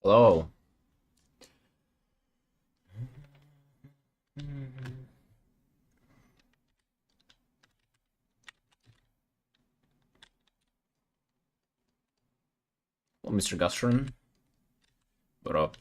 Hello. Hello, Mr. Gastron. What up?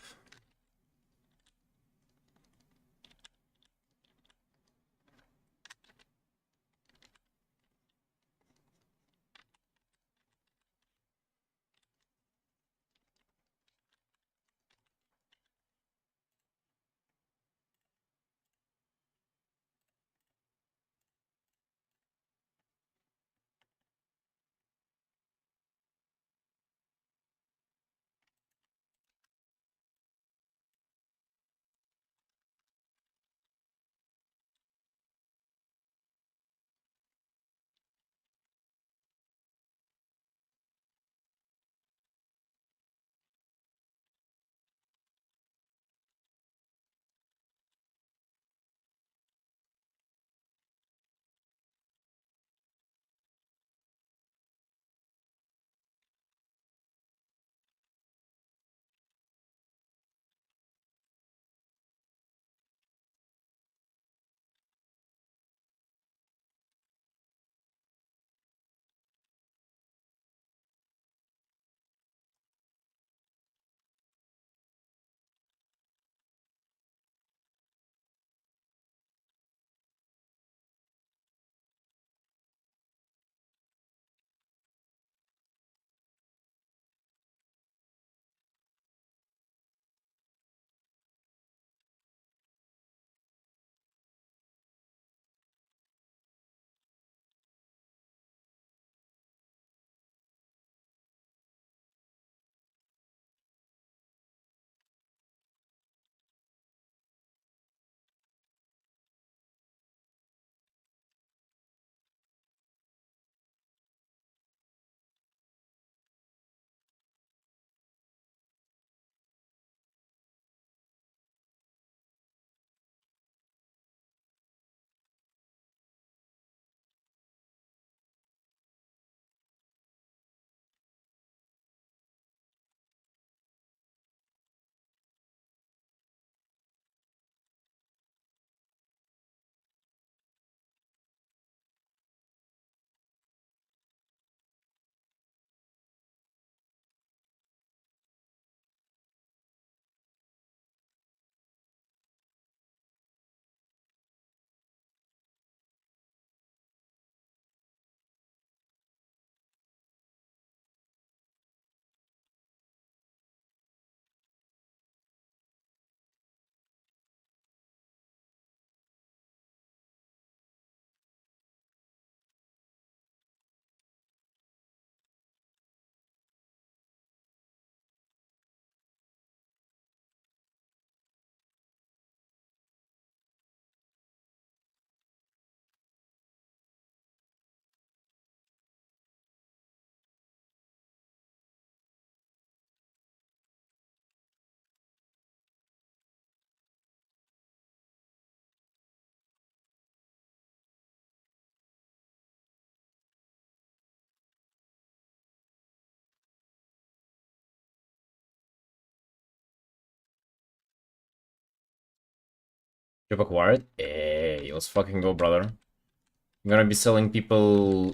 You've acquired? Hey, let's fucking go, brother. I'm gonna be selling people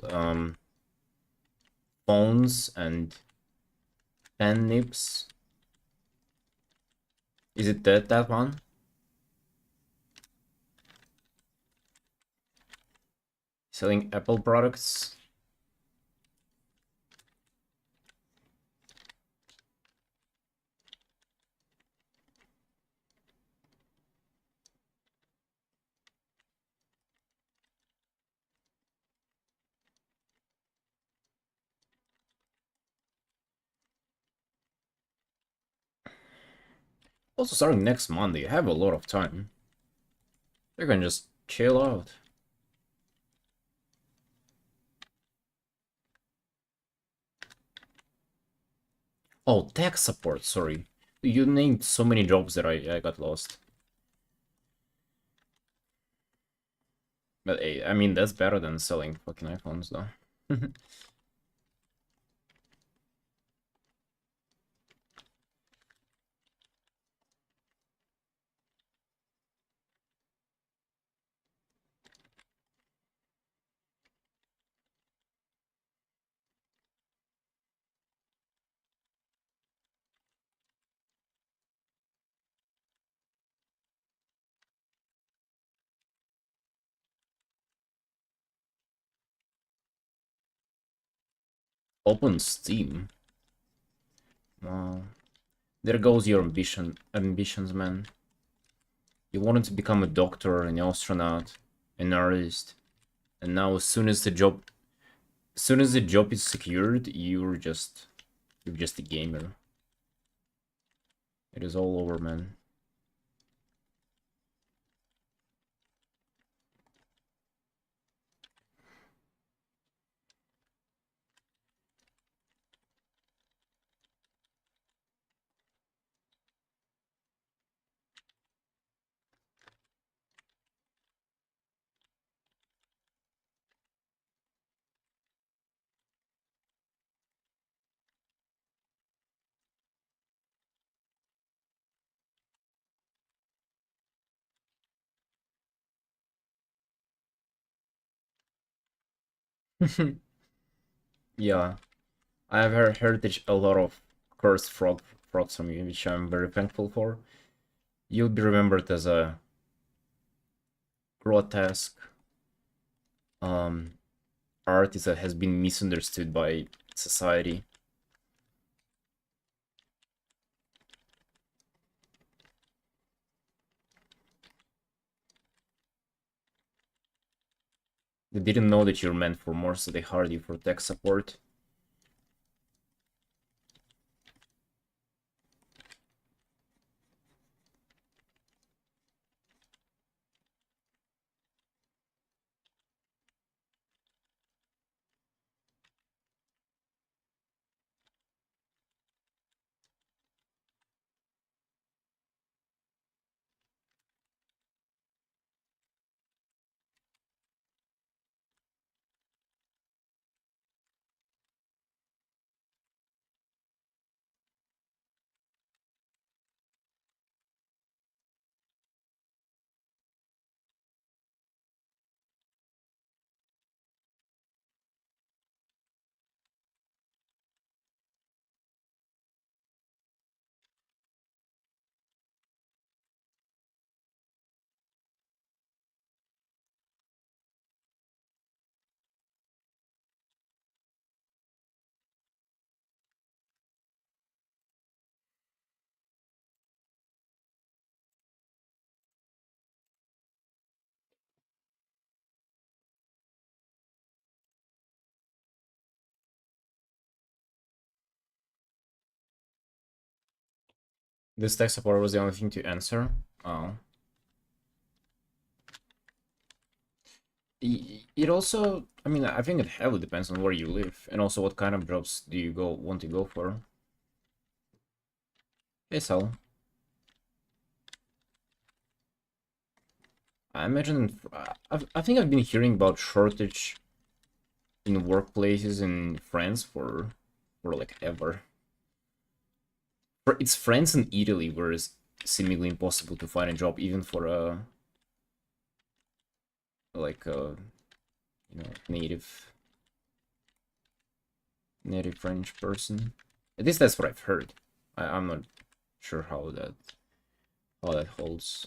phones and pen nibs. Is it that one? Selling Apple products? Also starting next Monday, I have a lot of time. You can just chill out. Oh, tech support, sorry. You named so many jobs that I got lost. But hey, I mean, that's better than selling fucking iPhones, though. Open Steam. Wow. There goes your ambitions, man. You wanted to become a doctor, an astronaut, an artist, and now as soon as the job is secured, you're just a gamer. It is all over, man. Yeah, I have heard a lot of cursed frogs from you, which I'm very thankful for. You'll be remembered as a grotesque um, artist that has been misunderstood by society. They didn't know that you're meant for more, so they hired you for tech support. This tech support was the only thing to answer. Oh. It also, I mean, I think it heavily depends on where you live and also what kind of jobs do you want to go for. Hey, Sal. I imagine, I think I've been hearing about shortage in workplaces in France for like ever. It's France and Italy where it's seemingly impossible to find a job even for a like a native French person. At least that's what I've heard. I'm not sure how that holds.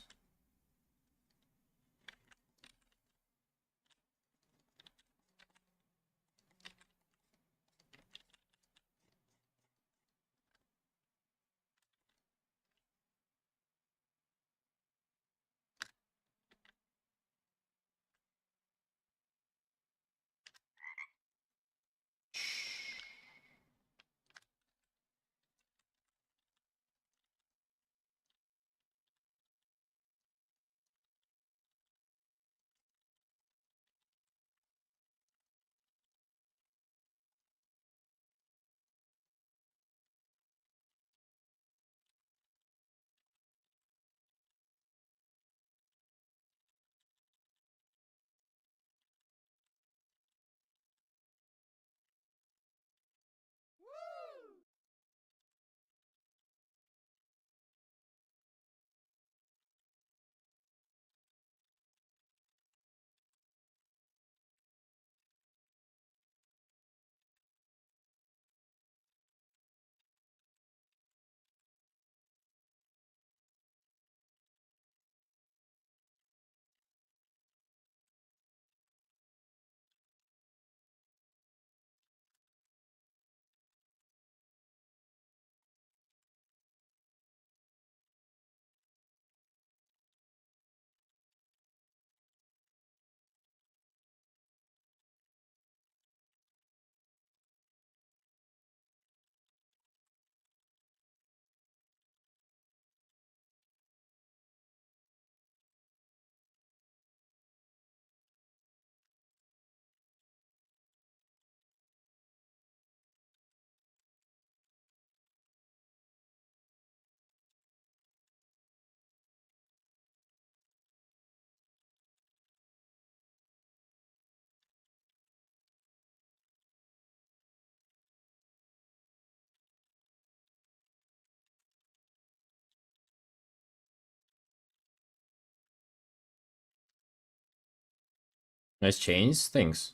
Nice chains, thanks.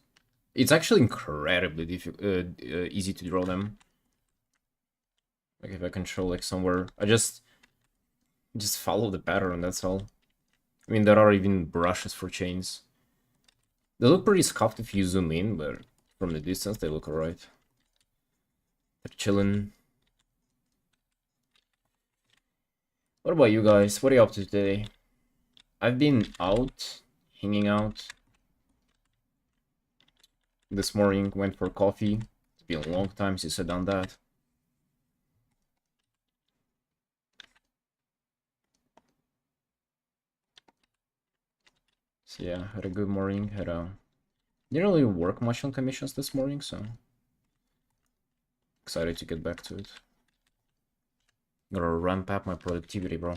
It's actually incredibly easy to draw them. Like if I control like somewhere, I just follow the pattern, that's all. I mean, there are even brushes for chains. They look pretty scuffed if you zoom in, but from the distance they look alright. They're chilling. What about you guys? What are you up to today? I've been out, hanging out. This morning, went for coffee. It's been a long time since I've done that. So yeah, had a good morning. Didn't really work much on commissions this morning, so excited to get back to it. Gotta ramp up my productivity, bro.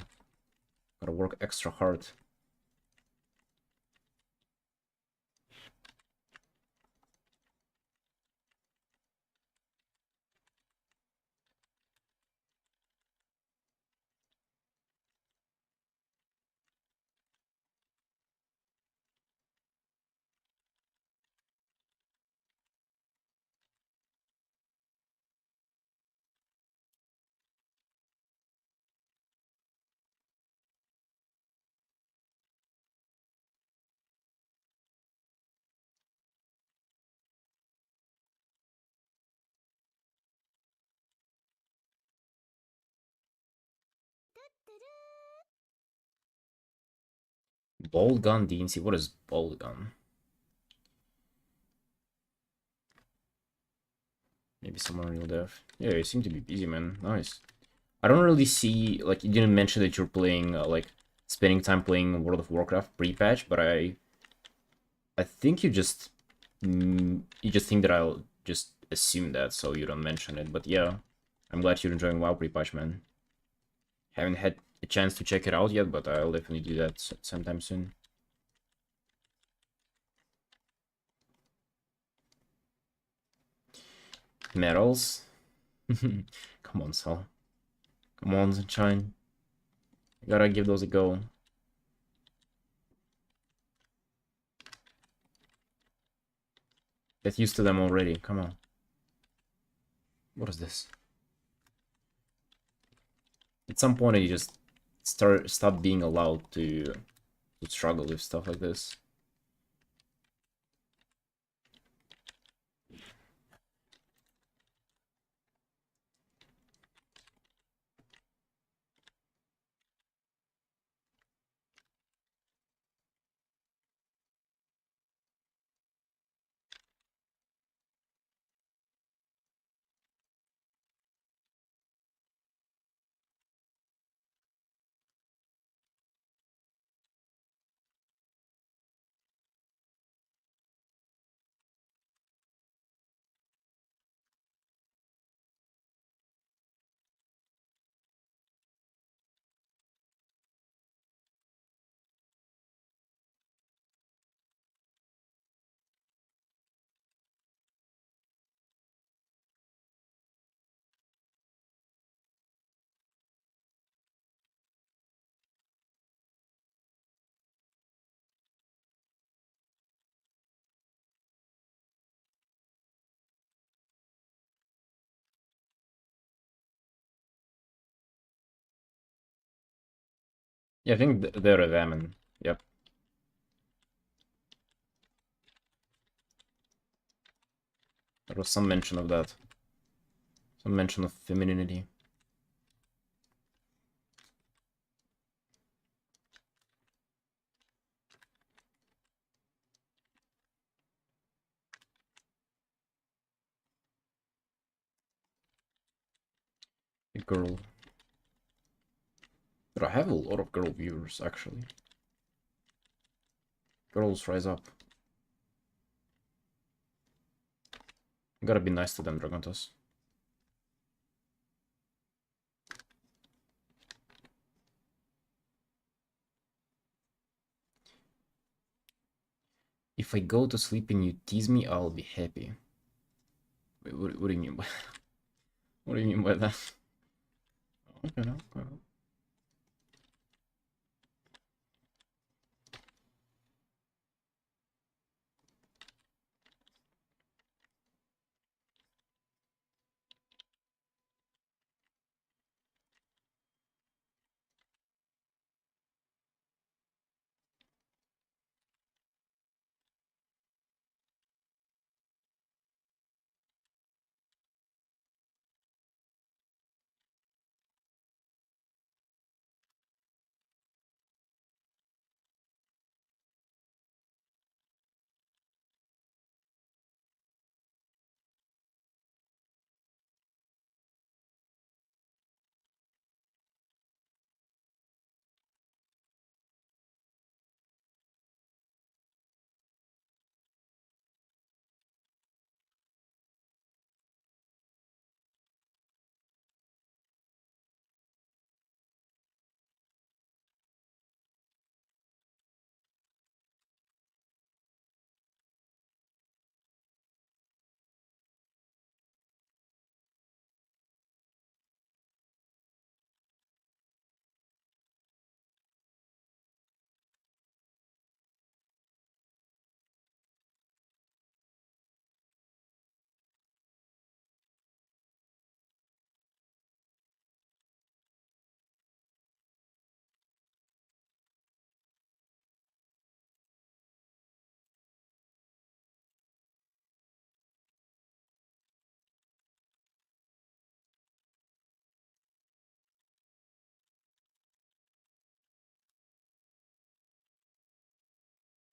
Gotta work extra hard. Bolt gun DNC. What is bolt gun? Maybe someone real dev. Yeah, you seem to be busy, man. Nice. I don't really see, like, you didn't mention that you're playing, like, spending time playing World of Warcraft pre-patch, but I think you just think that I'll just assume that, so you don't mention it. But yeah, I'm glad you're enjoying WoW pre-patch, man. Haven't had a chance to check it out yet, but I'll definitely do that sometime soon. Medals? Come on, Sal. Come on, Sunshine. You gotta give those a go. Get used to them already. Come on. What is this? At some point, you just stop being allowed to struggle with stuff like this. Yeah, I think they're a Venom. Yep. There was some mention of that. Some mention of femininity. A girl. But I have a lot of girl viewers, actually. Girls, rise up. Gotta be nice to them, Dragontos. If I go to sleep and you tease me, I'll be happy. Wait, what do you mean by what do you mean by that? Okay, okay.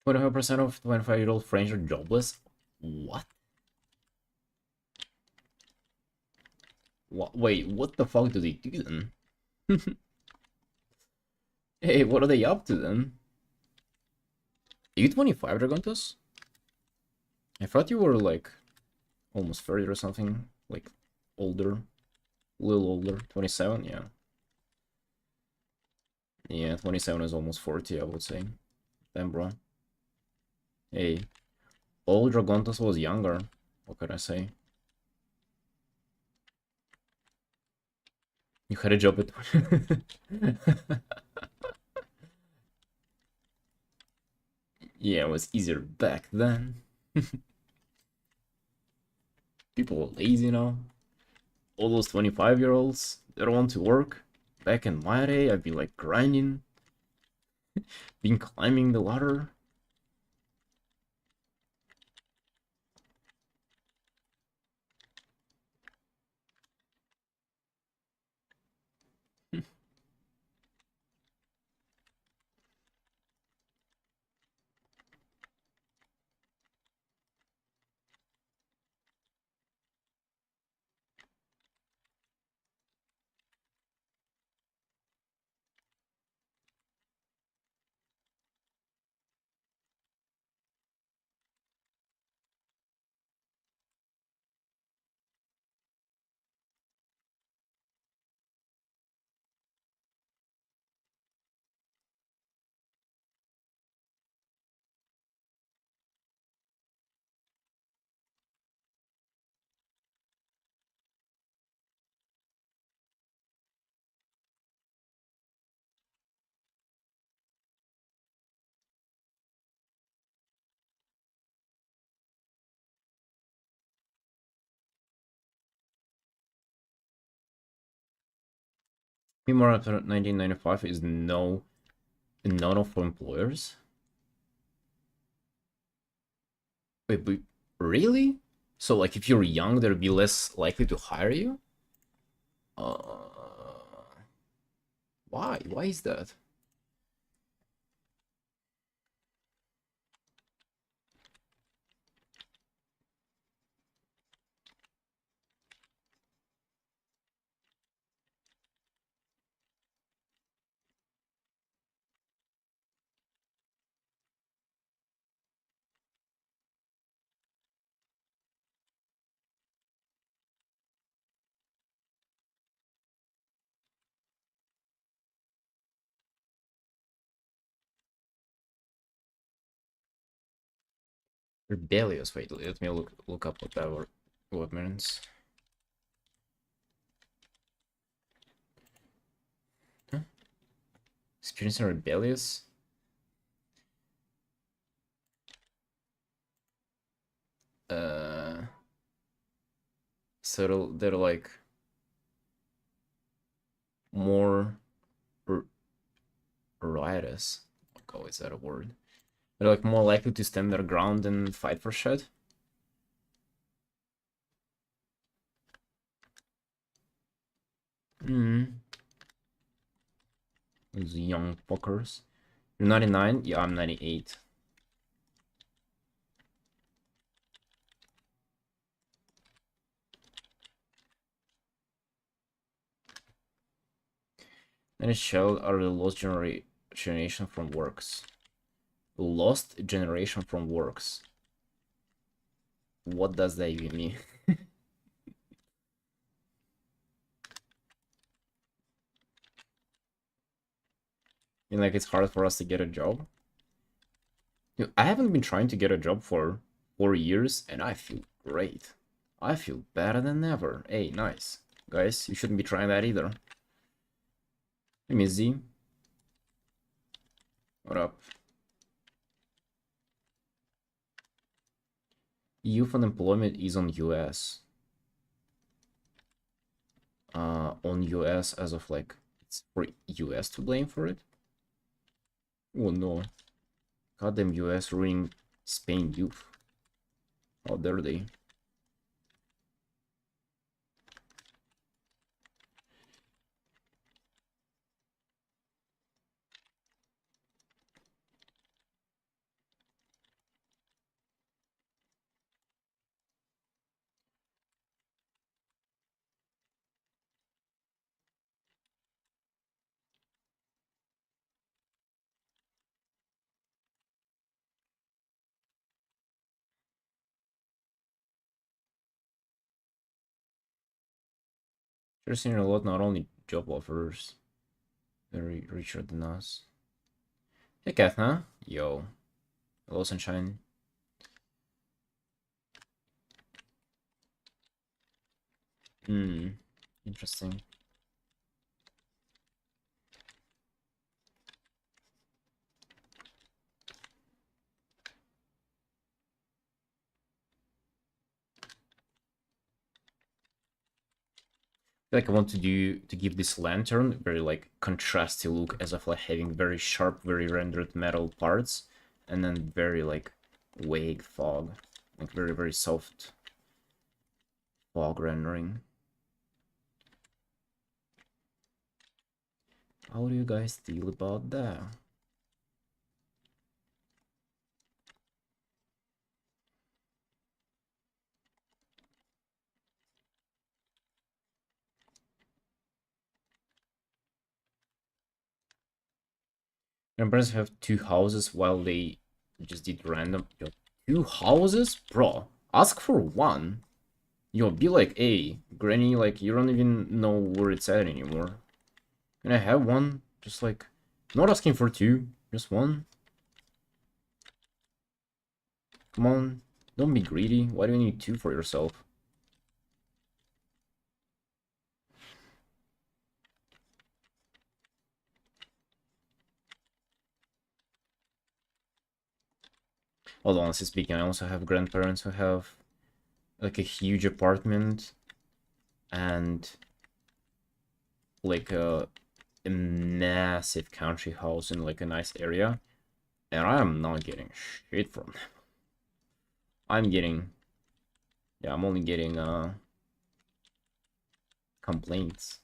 25% of 25-year-old French are jobless? What? Wait, what the fuck do they do then? Hey, what are they up to then? Are you 25, Dragontos? I thought you were like almost 30 or something. Like older. A little older. 27, yeah. Yeah, 27 is almost 40, I would say. Damn, bro. Hey, old Dragontos was younger. What could I say? You had a job at... Yeah, it was easier back then. People are lazy now. All those 25-year-olds, they don't want to work. Back in my day, I'd be like grinding, been climbing the ladder. Meanwhile, after 1995 is no none for employers. Wait, but really? So, like, if you're young, they'll be less likely to hire you? Why? Why is that? Rebellious. Wait, let me look up what means. Huh? Experiencing rebellious. Uh, so they're like more riotous. Oh, is that a word? They're like more likely to stand their ground and fight for shit. Hmm. Those young fuckers. You're 99? Yeah, I'm 98. Then shell are the lost generation from works. Lost generation from works. What does that even mean? I mean, like, it's hard for us to get a job. I haven't been trying to get a job for 4 years, and I feel great. I feel better than ever. Hey, nice. Guys, you shouldn't be trying that either. Hey, Miss Z. What up? Youth unemployment is on US. On US as of like, it's for US to blame for it? Oh no. Goddamn US ruining Spain youth. How dare they? They're seeing a lot, not only job offers, very richer than us. Hey, Kathna. Yo. Hello, Sunshine. Hmm. Interesting. Like I want to give this lantern very like contrasty look, as of like having very sharp, very rendered metal parts, and then very like vague fog, like very soft fog rendering. How do you guys feel about that? My parents have 2 houses while they just did random. Yo, 2 houses? Bro, ask for one. Yo, be like, hey, Granny, like, you don't even know where it's at anymore. Can I have one? Just like, not asking for two, just one. Come on, don't be greedy. Why do you need two for yourself? Although, honestly speaking, I also have grandparents who have like a huge apartment and like a massive country house in like a nice area, and I am not getting shit from them. I'm getting, yeah, I'm only getting complaints.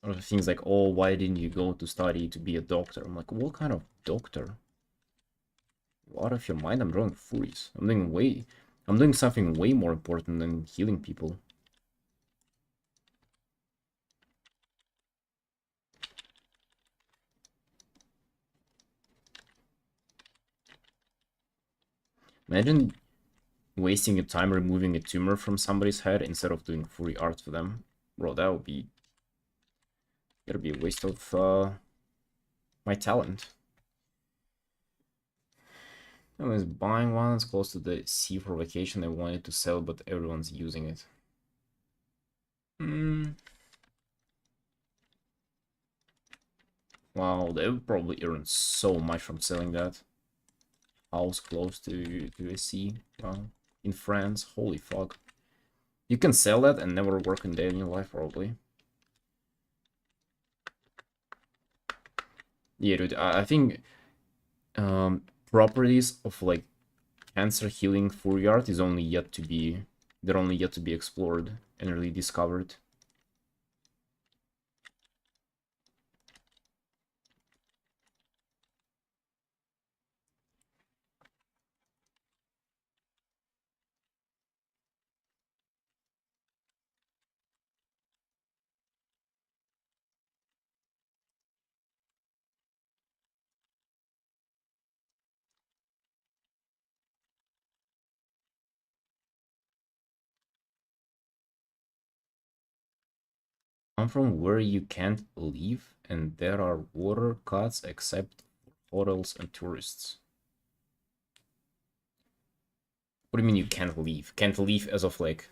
Or things like, oh, why didn't you go to study to be a doctor? I'm like, what kind of doctor? Out of your mind, I'm drawing furies. I'm doing something way more important than healing people. Imagine wasting your time removing a tumor from somebody's head instead of doing fury art for them. Bro, that would be... That'd be a waste of my talent. I was buying one, it's close to the sea for vacation. I wanted to sell, but everyone's using it. Hmm. Wow, they would probably earn so much from selling that. House close to a sea. Wow. In France, holy fuck. You can sell that and never work a day in your life, probably. Yeah, dude, I think properties of like cancer healing Fury art is only yet to be... They're only yet to be explored and really discovered. I'm from where you can't leave, and there are water cuts except for hotels and tourists. What do you mean you can't leave? Can't leave as of like...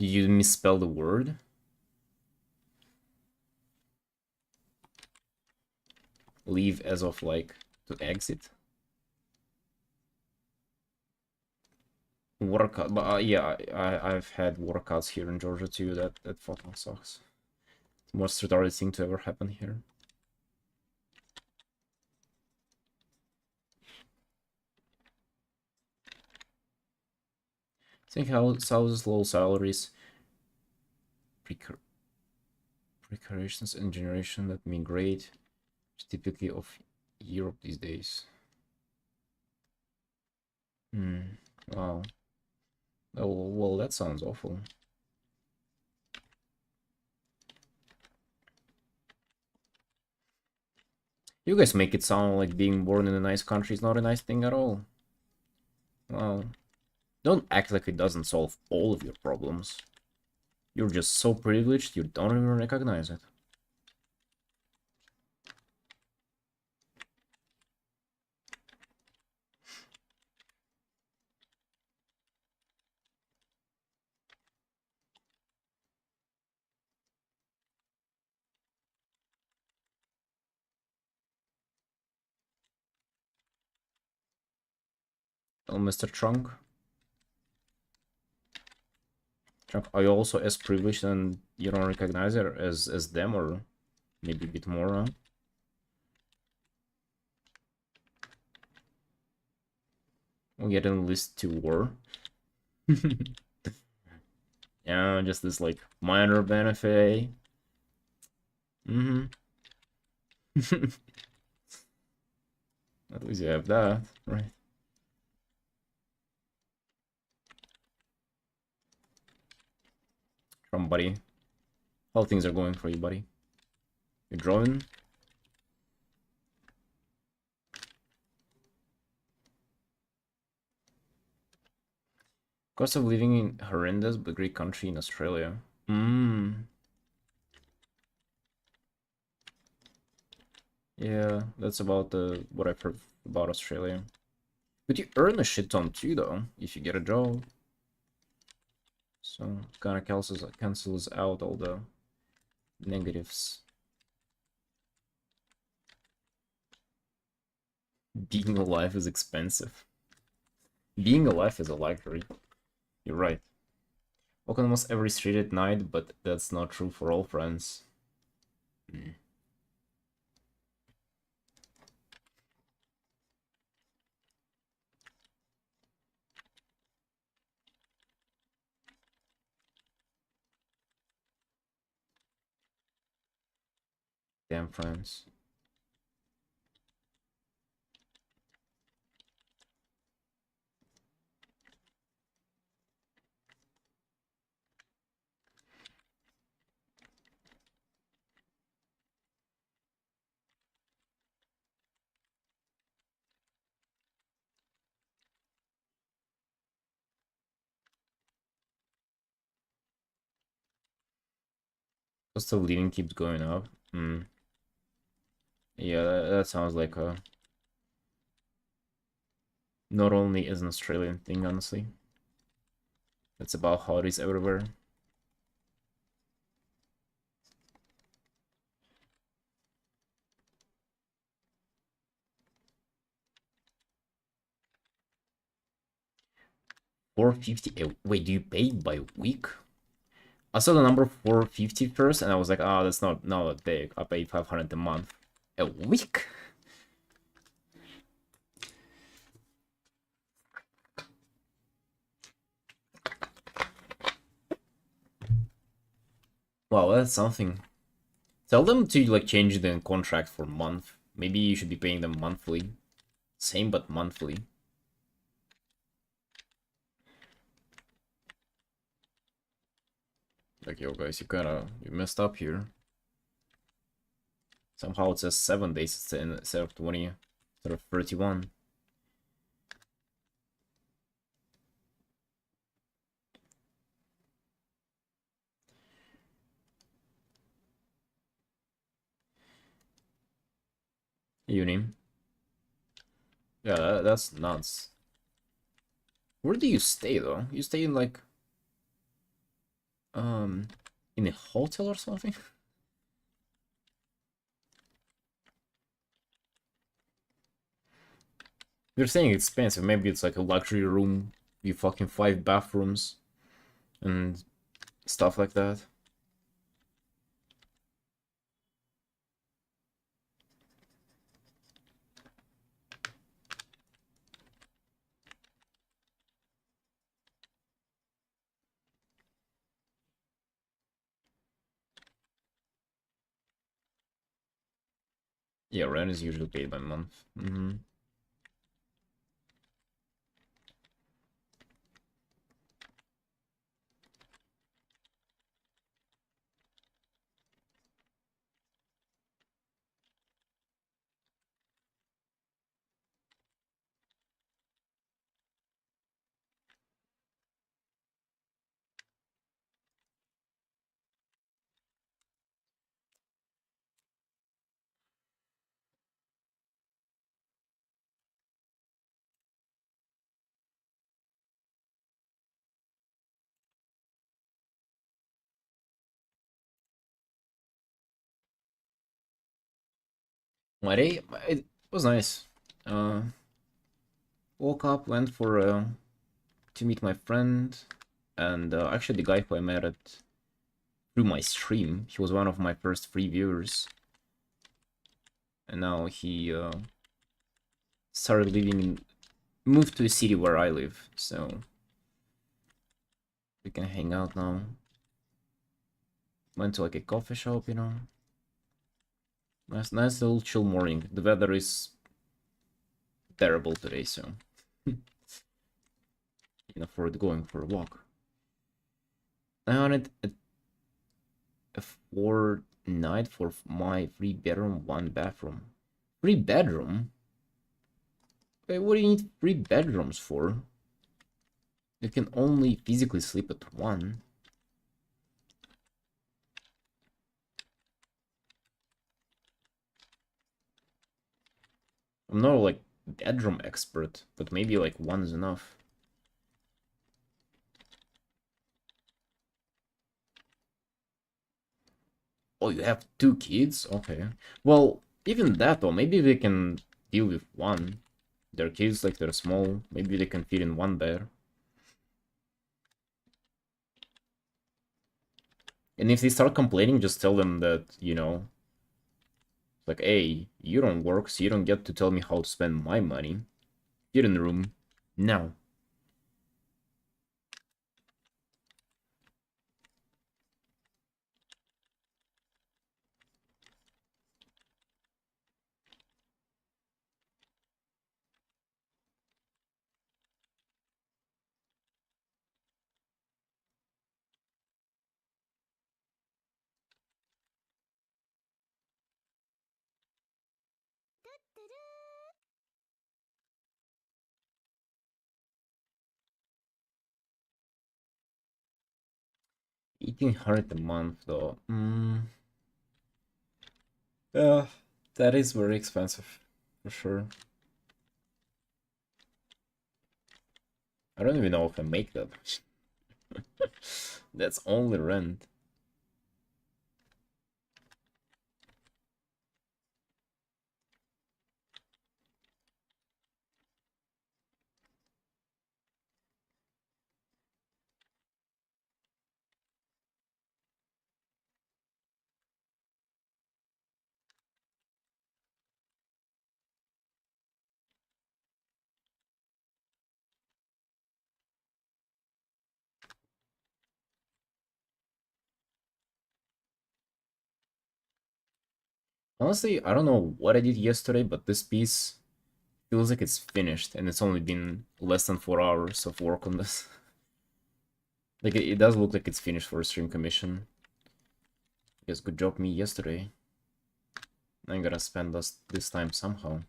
Did you misspell the word? Leave as of like to exit? Workout, but yeah, I've had workouts here in Georgia too. That fucking sucks. It's the most retarded thing to ever happen here. Think how South's low salaries, precarious and generation that migrate, typically of Europe these days. Hmm. Wow. Oh well, that sounds awful. You guys make it sound like being born in a nice country is not a nice thing at all. Wow. Don't act like it doesn't solve all of your problems. You're just so privileged you don't even recognize it. Oh, Mr. Trunk. Trunk, are you also as privileged and you don't recognize it as them, or maybe a bit more, huh? We'll get enlisted to war. Yeah, just this like minor benefit. Mm-hmm. At least you have that, right? From buddy. How things are going for you, buddy? You're drawing? Cost of living in horrendous but great country in Australia. Hmm. Yeah, that's about the what I've heard about Australia. But you earn a shit ton too, though, if you get a job. So kind of cancels out all the negatives. Being alive is expensive. Being alive is a luxury. You're right. Walk on almost every street at night, but that's not true for all friends. Mm. Damn friends. Cost of living keeps going up. Mm. Yeah, that sounds like a not only is an Australian thing, honestly. That's about how it is everywhere. $450. Wait, do you pay by week? I saw the number 450 first, and I was like, oh, that's not that big. I pay 500 a month. A week? Wow, that's something. Tell them to like change the contract for month. Maybe you should be paying them monthly. Same but monthly. Like, yo guys, you messed up here. Somehow it says 7 days instead of 20, instead of 31. Uni. Yeah, that's nuts. Where do you stay though? You stay in like um in a hotel or something? You're saying expensive. Maybe it's like a luxury room, you fucking 5 bathrooms and stuff like that. Yeah, rent is usually paid by month. My day, it was nice. Uh, Woke up, went for to meet my friend, and actually the guy who I met at through my stream, he was one of my first free viewers, and now he started living in, moved to a city where I live, so we can hang out now. Went to like a coffee shop, you know. Nice little chill morning. The weather is terrible today, so you know, for going for a walk. I wanted a 4 night for my 3 bedroom, 1 bathroom. 3 bedroom? Wait, what do you need 3 bedrooms for? You can only physically sleep at one. I'm not like bedroom expert, but maybe like one is enough. Oh, you have 2 kids? Okay. Well, even that though, maybe they can deal with one. Their kids, like they're small, maybe they can fit in one bed. And if they start complaining, just tell them that, you know, like, hey, you don't work, so you don't get to tell me how to spend my money. Get in the room. Now. $1,800 a month, though. Yeah, that is very expensive, for sure. I don't even know if I make that. That's only rent. Honestly, I don't know what I did yesterday, but this piece feels like it's finished, and it's only been less than 4 hours of work on this. Like, it does look like it's finished for a stream commission. Yes, good job me yesterday. I'm gonna spend this time somehow.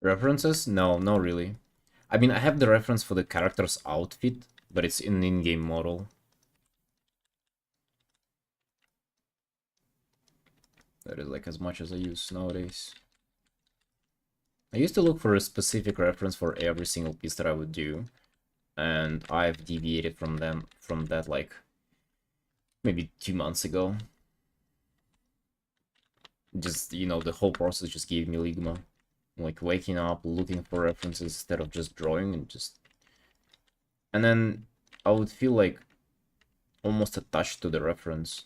References? No, no really. I mean, I have the reference for the character's outfit, but it's in in-game model. That is like as much as I use nowadays. I used to look for a specific reference for every single piece that I would do, and I've deviated from that like maybe 2 months ago. Just, you know, the whole process just gave me ligma. Like waking up, looking for references instead of just drawing and just... And then I would feel like almost attached to the reference.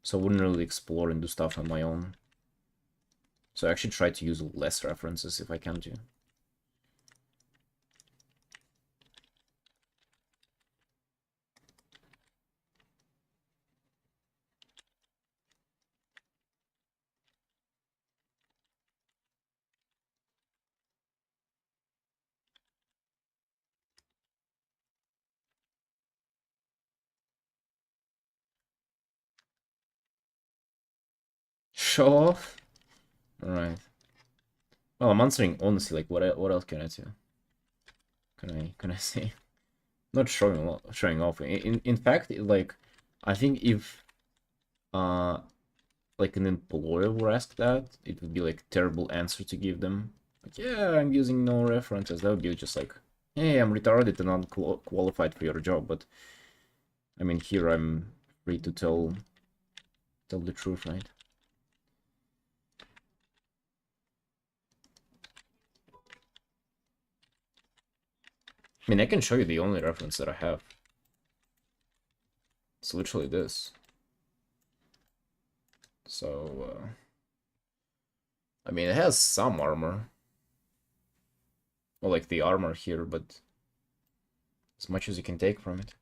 So I wouldn't really explore and do stuff on my own. So I actually try to use less references if I can to. Show off? Alright. Well, I'm answering honestly, like, what else can I do? Can I say? Not showing off. In fact, like, I think if like an employer were asked that, it would be like terrible answer to give them. Like, yeah, I'm using no references. That would be just like, hey, I'm retarded and unqualified for your job. But I mean, here I'm free to tell the truth, right? I mean, I can show you the only reference that I have. It's literally this. So, I mean, it has some armor. Well, like the armor here, but as much as you can take from it.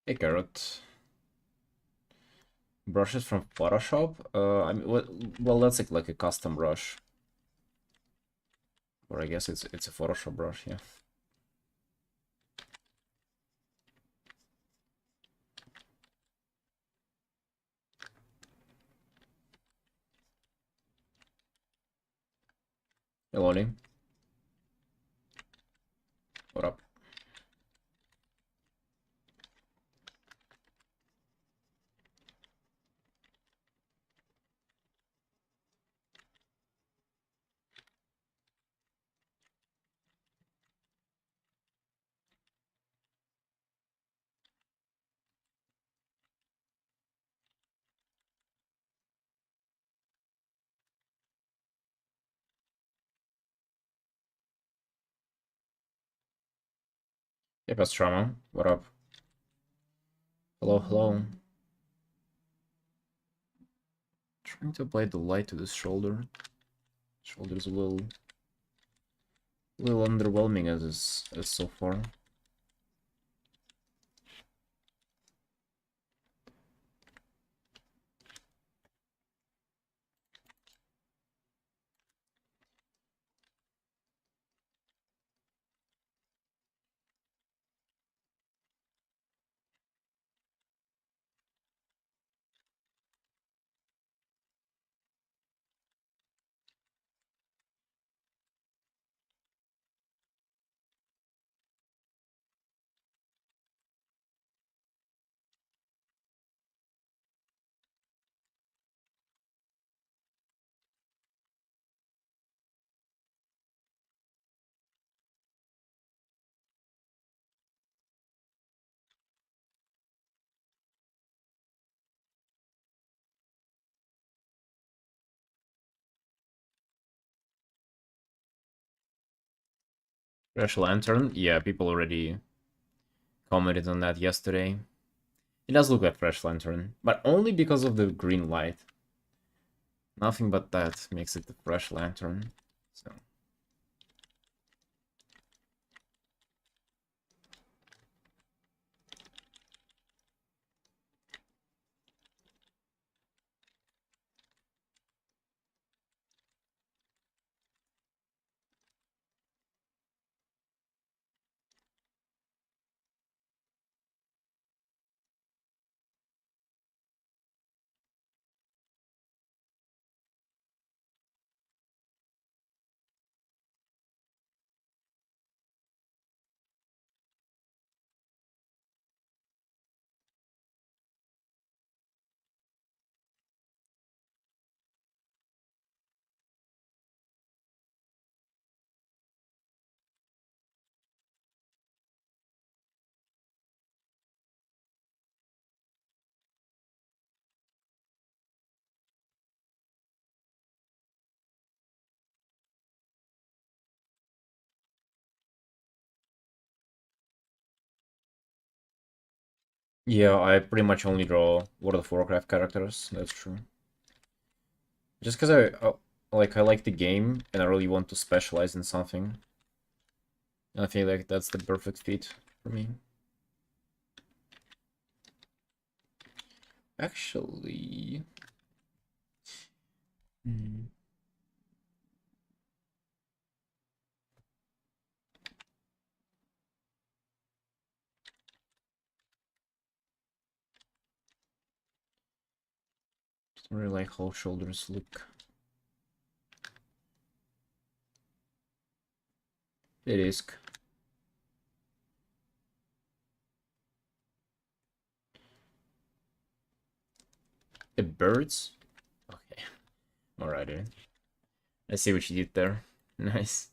Hey, Carrot. Brushes from Photoshop? I mean, well, that's like a custom brush. Or I guess it's a Photoshop brush, yeah. Hello, Lee. What up? Hey, Pastrama. What up? Hello, hello. Trying to apply the light to this shoulder. Shoulder's a little underwhelming as so far. Fresh Lantern? Yeah, people already commented on that yesterday. It does look like Fresh Lantern, but only because of the green light. Nothing but that makes it the Fresh Lantern. So Yeah, I pretty much only draw World of Warcraft characters. That's true. Just because I like the game and I really want to specialize in something. I feel like that's the perfect fit for me. Actually, hmm, don't really like how shoulders look. It is. The birds? Okay. Alright, dude. I see what you did there. Nice.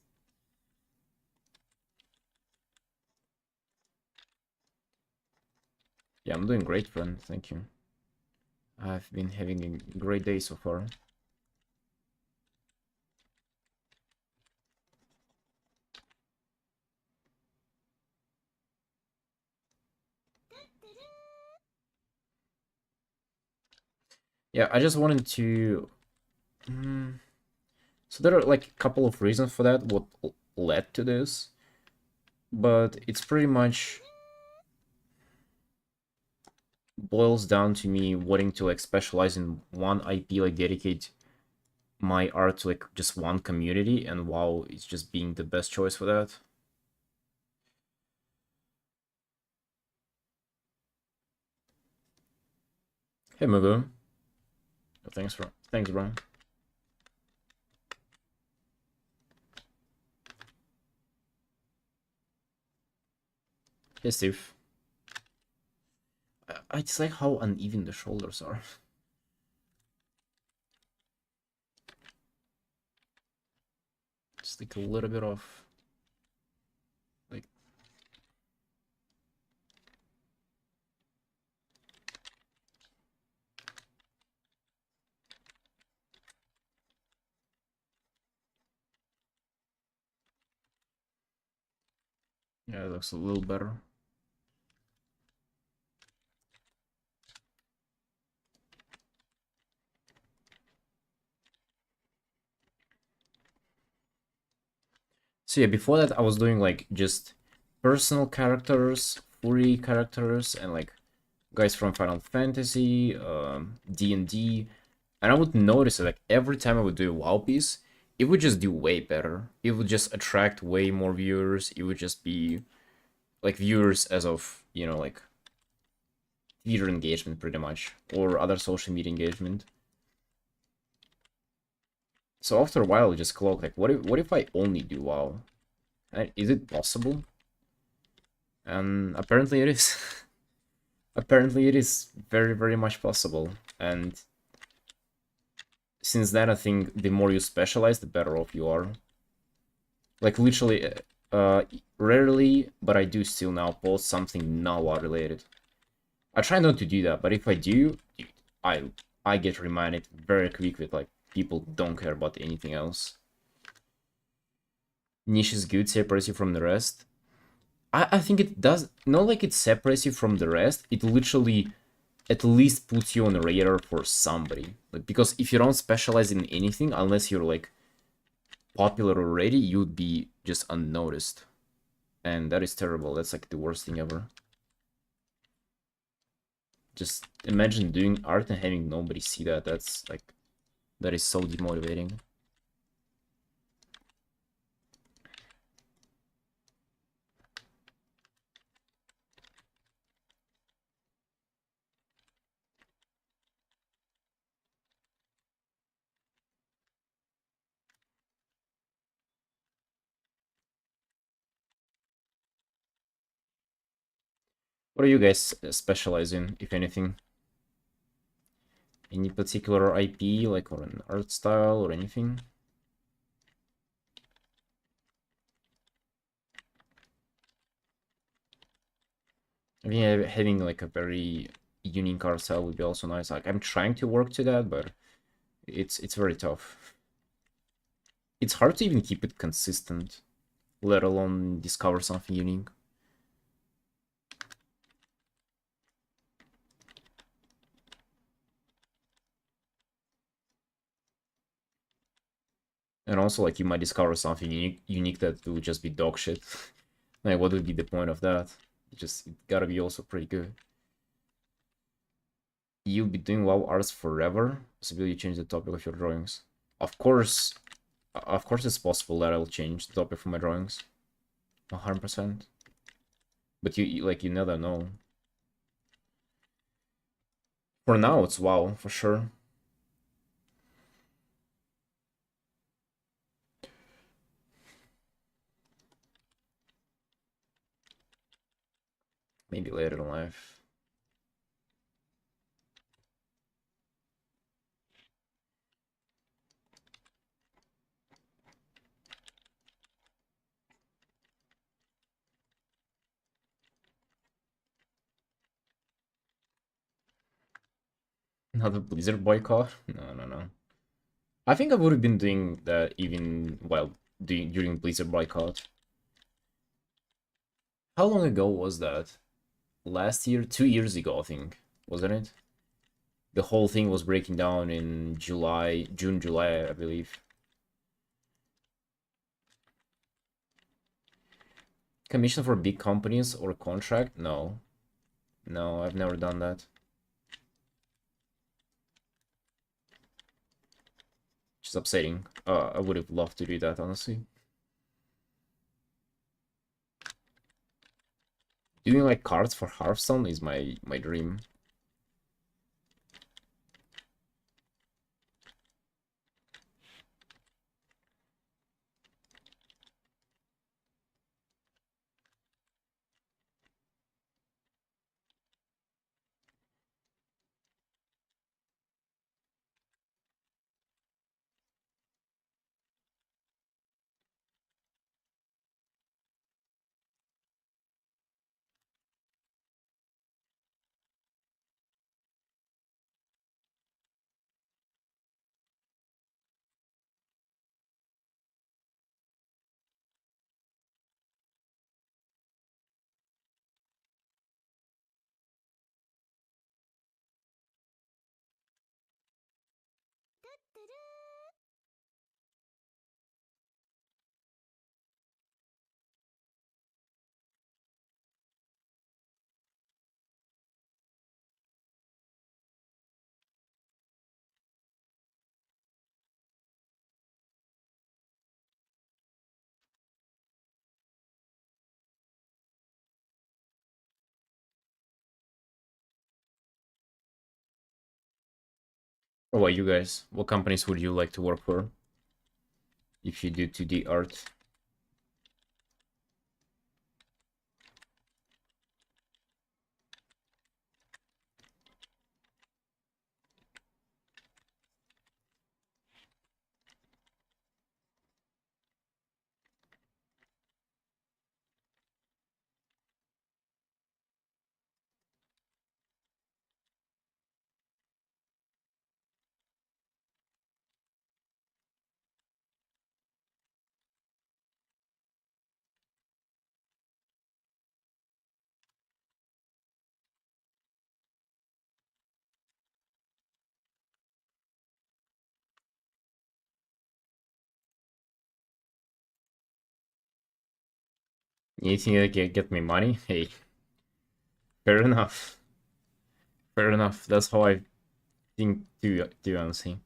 Yeah, I'm doing great, friend. Thank you. I've been having a great day so far. Yeah, I just wanted to... So there are like a couple of reasons for that, what led to this. But it's pretty much boils down to me wanting to like specialize in one IP, like dedicate my art to like just one community, and WoW is just being the best choice for that. Hey Mugu. Thanks, bro. Hey Steve. I just like how uneven the shoulders are. Just like a little bit of like yeah, it looks a little better. So yeah, before that I was doing like just personal characters, furry characters, and like guys from Final Fantasy, D&D, and I would notice that like every time I would do a WoW piece, it would just do way better. It would just attract way more viewers. It would just be like viewers as of, you know, like Twitter engagement pretty much, or other social media engagement. So after a while, it just clocked like, what if I only do WoW? Is it possible? And apparently it is. Apparently it is very, very much possible. And since then, I think the more you specialize, the better off you are. Like literally, rarely, but I do still now post something not WoW related. I try not to do that, but if I do, I I get reminded very quick with like people don't care about anything else. Niche is good, separates you from the rest. I think it does not like it separates you from the rest. It literally at least puts you on the radar for somebody. Like because if you don't specialize in anything, unless you're like popular already, you'd be just unnoticed. And that is terrible. That's like the worst thing ever. Just imagine doing art and having nobody see that. That's like that is so demotivating. What do you guys specialize in, if anything? Any particular IP, like, or an art style, or anything? I mean, having like a very unique art style would be also nice. Like, I'm trying to work to that, but it's very tough. It's hard to even keep it consistent, let alone discover something unique. And also, like, you might discover something unique that will just be dog shit. Like, what would be the point of that? It gotta be also pretty good. You'll be doing WoW arts forever? Possibly you change the topic of your drawings. Of course, it's possible that I'll change the topic for my drawings. 100%. But like, you never know. For now, it's WoW, for sure. Maybe later in life. Another Blizzard boycott? No, no, no. I think I would have been doing that even while during Blizzard boycott. How long ago was that? Last year? 2 years ago, I think. Wasn't it? The whole thing was breaking down in June, July, I believe. Commission for big companies or contract? No. No, I've never done that. Just upsetting. I would have loved to do that, honestly. Doing like cards for Hearthstone is my dream. What about you guys? What companies would you like to work for if you do 2D art? Anything that can get me money? Hey, fair enough. Fair enough. That's how I think too, honestly.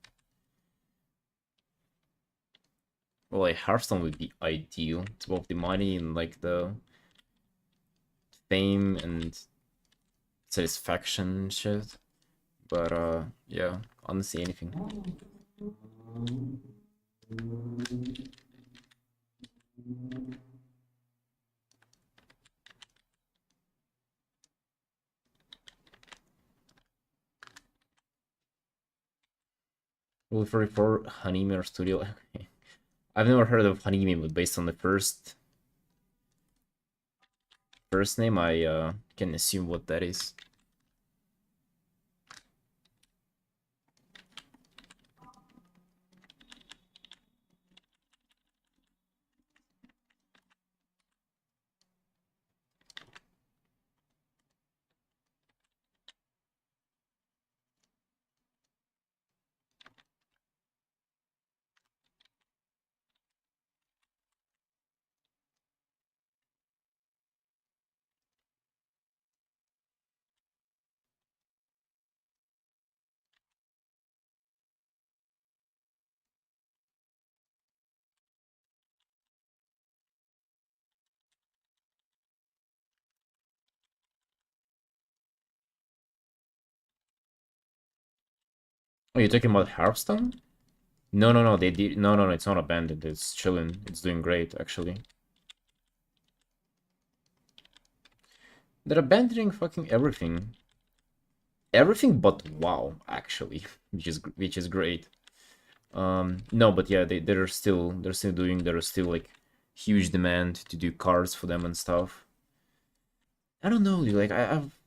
Well, like Hearthstone would be ideal. It's both the money and like the fame and satisfaction shit. But yeah, honestly, anything. Rule 44, Hanime or Studio. I've never heard of Hanime, but based on the first name, I can assume what that is. Oh, you're talking about Hearthstone? No, no, no. They did. No, no, no. It's not abandoned. It's chilling. It's doing great, actually. They're abandoning fucking everything. Everything but WoW, actually, which is great. No, but yeah, they're still doing. There's still like huge demand to do cards for them and stuff. I don't know, dude. Like I've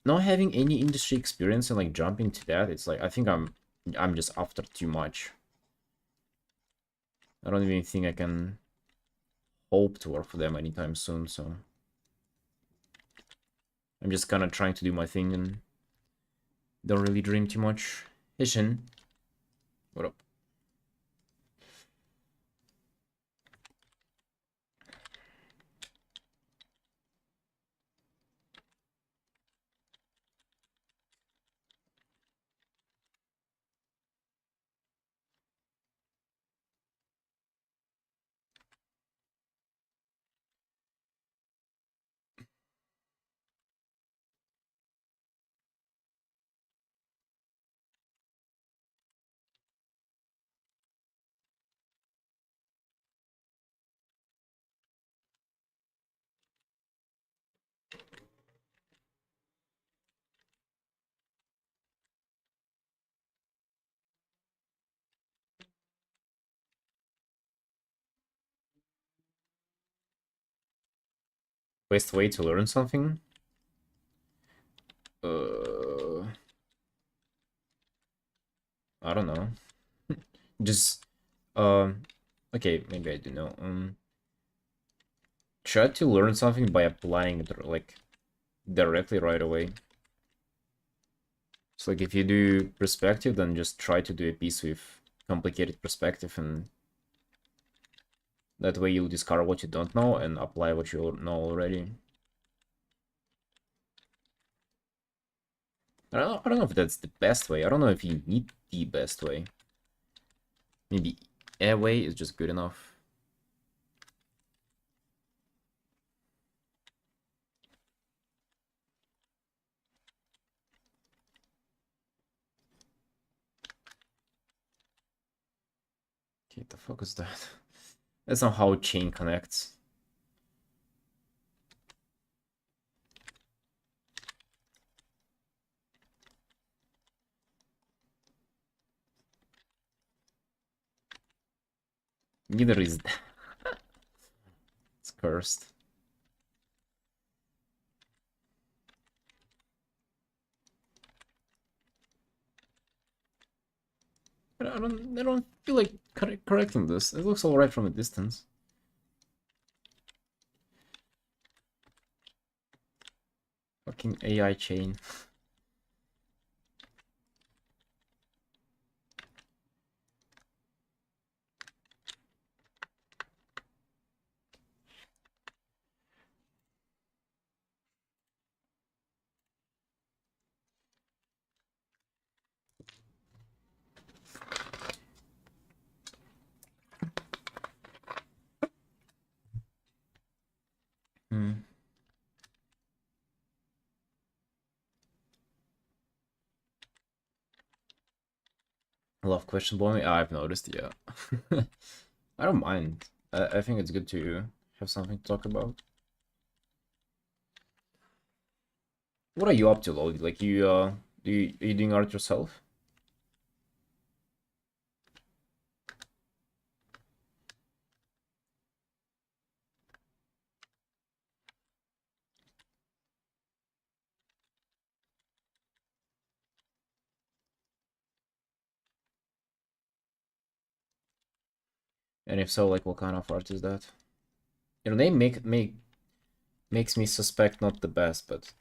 not having any industry experience and like jumping to that. It's like I think I'm just after too much. I don't even think I can hope to work for them anytime soon. So I'm just kind of trying to do my thing and don't really dream too much. Hey Shin, what up? Best way to learn something? Uh, I don't know. Just okay, maybe I do know. Try to learn something by applying it like directly right away. So like if you do perspective, then just try to do a piece with complicated perspective, and that way you'll discover what you don't know and apply what you know already. I don't know if that's the best way. I don't know if you need the best way. Maybe a way is just good enough. Okay, the fuck is that? That's not how chain connects. Neither is that. It's cursed. I don't feel like correcting this. It looks alright from a distance. Fucking AI chain. Hmm. A lot of question bombing. I've noticed, yeah. I don't mind. I think it's good to have something to talk about. What are you up to, Lodi? Like are you doing art yourself? And if so, like what kind of art is that? Your name makes me suspect not the best, but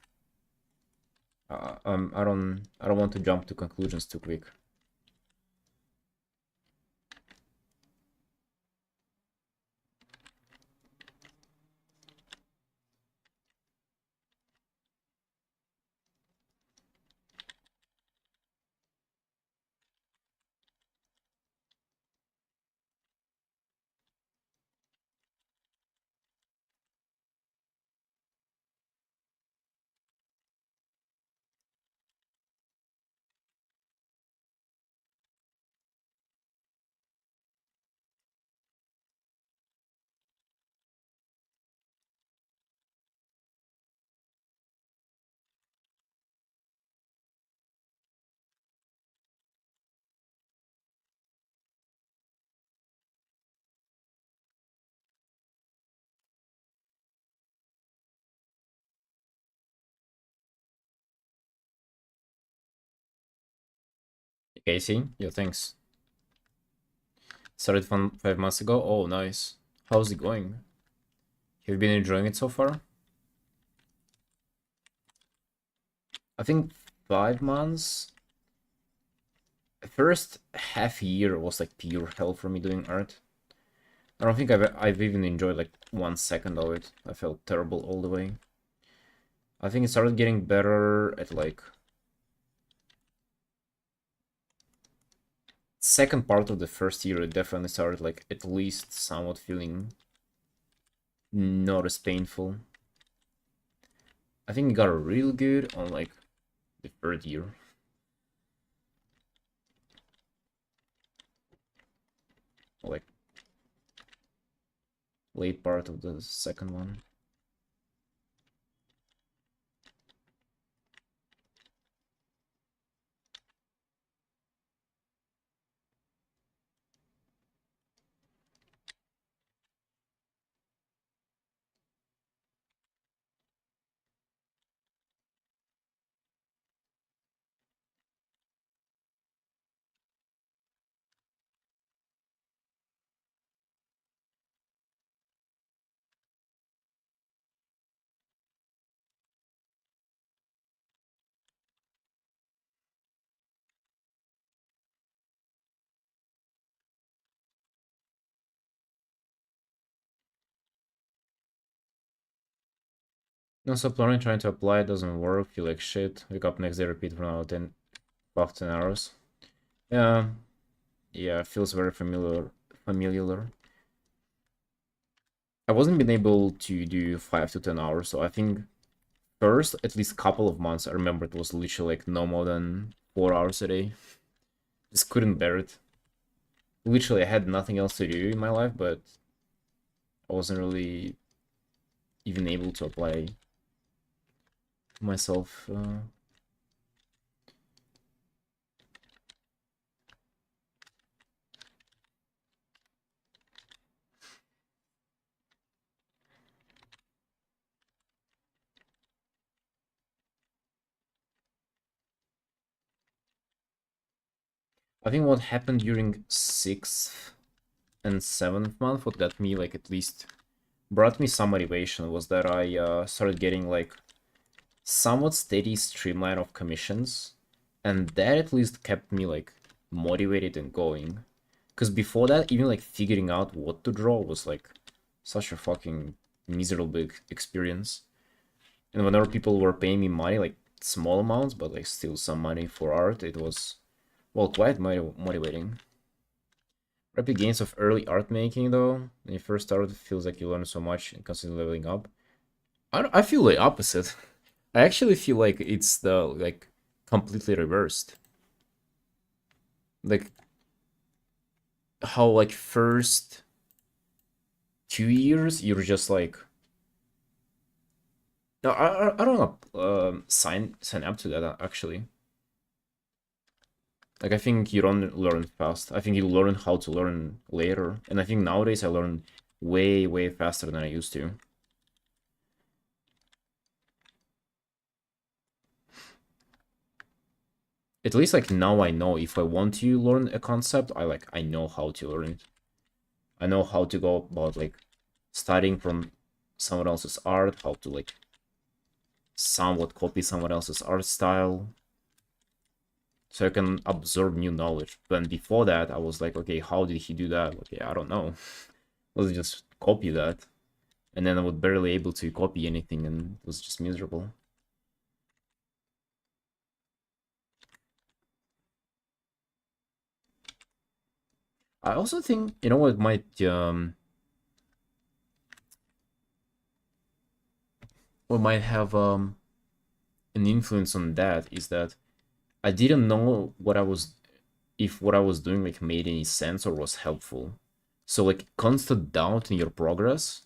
I don't want to jump to conclusions too quick. Casey, yeah, thanks. Started fun 5 months ago. Oh, nice. How's it going? Have you been enjoying it so far? I think 5 months. First half year was like pure hell for me doing art. I don't think I've even enjoyed like 1 second of it. I felt terrible all the way. I think it started getting better at like second part of the first year. It definitely started like at least somewhat feeling not as painful. I think it got real good on like the third year. Like late part of the second one. No, stop learning, trying to apply, it doesn't work, feel like shit. Wake up next day, repeat for another 10, 10 hours. Yeah, yeah, feels very familiar. I wasn't been able to do 5 to 10 hours, so I think first, at least couple of months, I remember it was literally like no more than 4 hours a day. Just couldn't bear it. Literally, I had nothing else to do in my life, but I wasn't really even able to apply myself. I think what happened during 6th and 7th month, what got me like at least brought me some motivation was that I started getting like somewhat steady streamline of commissions, and that at least kept me like motivated and going. Because before that, even like figuring out what to draw was like such a fucking miserable experience. And whenever people were paying me money, like small amounts, but like still some money for art, it was, well, quite motivating. Rapid gains of early art making, though, when you first started, it feels like you learn so much and constantly leveling up. I feel the opposite. I actually feel like it's the like completely reversed. Like how like first 2 years you're just like no, I don't know sign up to that actually. Like I think you don't learn fast. I think you learn how to learn later, and I think nowadays I learn way faster than I used to. At least like now I know if I want to learn a concept, I know how to learn it. I know how to go about like studying from someone else's art, how to like somewhat copy someone else's art style, so I can absorb new knowledge. But before that, I was like, okay, how did he do that? Okay, I don't know. Let's just copy that. And then I was barely able to copy anything and it was just miserable. I also think, you know what might have an influence on that is that I didn't know if what I was doing like made any sense or was helpful. So like constant doubt in your progress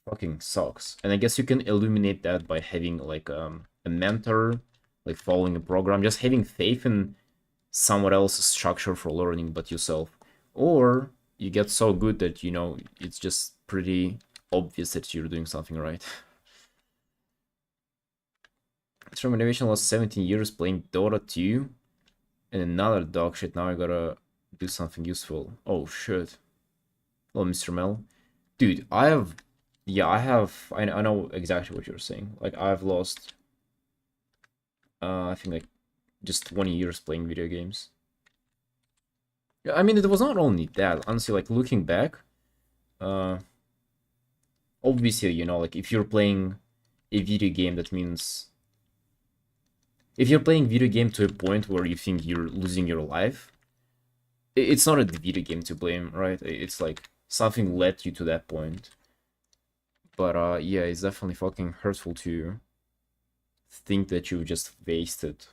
fucking sucks. And I guess you can illuminate that by having like a mentor, like following a program, just having faith in someone else's structure for learning but yourself. Or you get so good that it's just pretty obvious that you're doing something right. True motivation was 17 years playing Dota 2. And another dog shit. Now I gotta do something useful. Oh shit. Hello, Mr. Mel. Dude, I have... Yeah, I know exactly what you're saying. Like, I've lost... I think, like, just 20 years playing video games. Yeah, I mean, it was not only that. Honestly, like, looking back... Uh, obviously, you know, like, if you're playing a video game, that means... If you're playing video game to a point where you think you're losing your life, it's not a video game to blame, right? It's like something led you to that point. But yeah, it's definitely fucking hurtful to think that you just wasted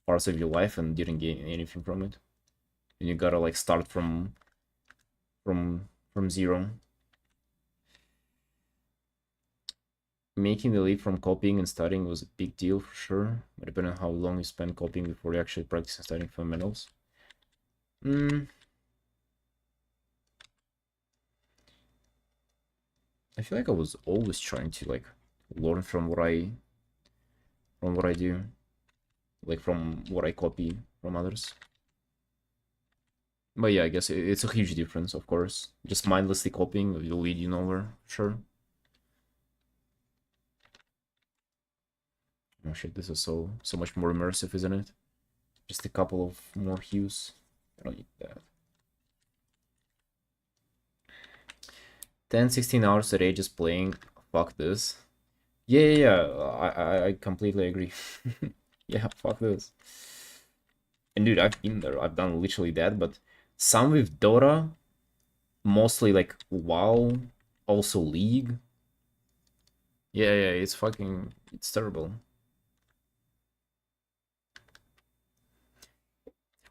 parts of your life and didn't gain anything from it. And you gotta like start from zero. Making the leap from copying and studying was a big deal for sure, but depending on how long you spend copying before you actually practice and studying fundamentals. I feel like I was always trying to like learn from what I do, like from what I copy from others. But yeah, I guess it's a huge difference, of course. Just mindlessly copying will lead you nowhere, sure. Oh shit, this is so much more immersive, isn't it? Just a couple of more hues. I don't need that. 10-16 hours a day just playing. Fuck this. Yeah. I completely agree. Yeah, fuck this. And dude, I've been there. I've done literally that, but some with Dota, mostly like WoW, also League. Yeah, it's fucking, it's terrible.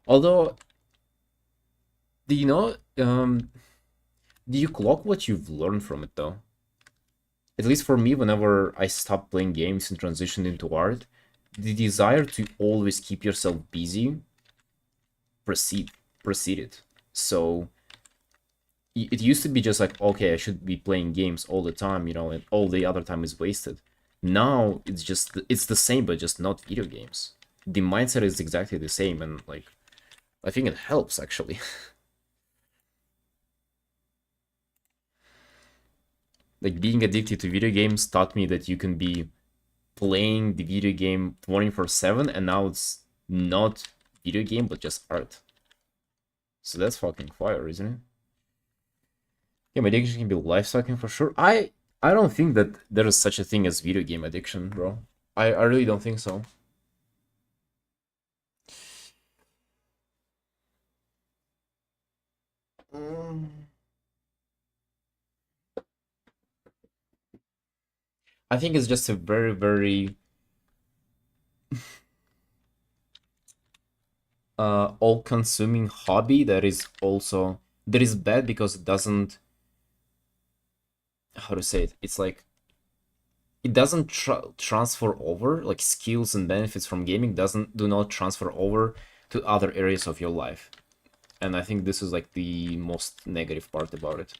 Although, do you know, do you clock what you've learned from it though? At least for me, whenever I stopped playing games and transitioned into art, the desire to always keep yourself busy proceeded. So it used to be just like, okay, I should be playing games all the time, you know, and all the other time is wasted. Now it's just, it's the same, but just not video games. The mindset is exactly the same, and like, I think it helps actually. Like, being addicted to video games taught me that you can be playing the video game 24/7, and now it's not video game, but just art. So that's fucking fire, isn't it? Yeah, my addiction can be life-sucking for sure. I don't think that there is such a thing as video game addiction, bro. I really don't think so. I think it's just a very, very all-consuming hobby that is also, that is bad because it doesn't, how to say it, it's like, it doesn't transfer over, like skills and benefits from gaming do not transfer over to other areas of your life. And I think this is like the most negative part about it.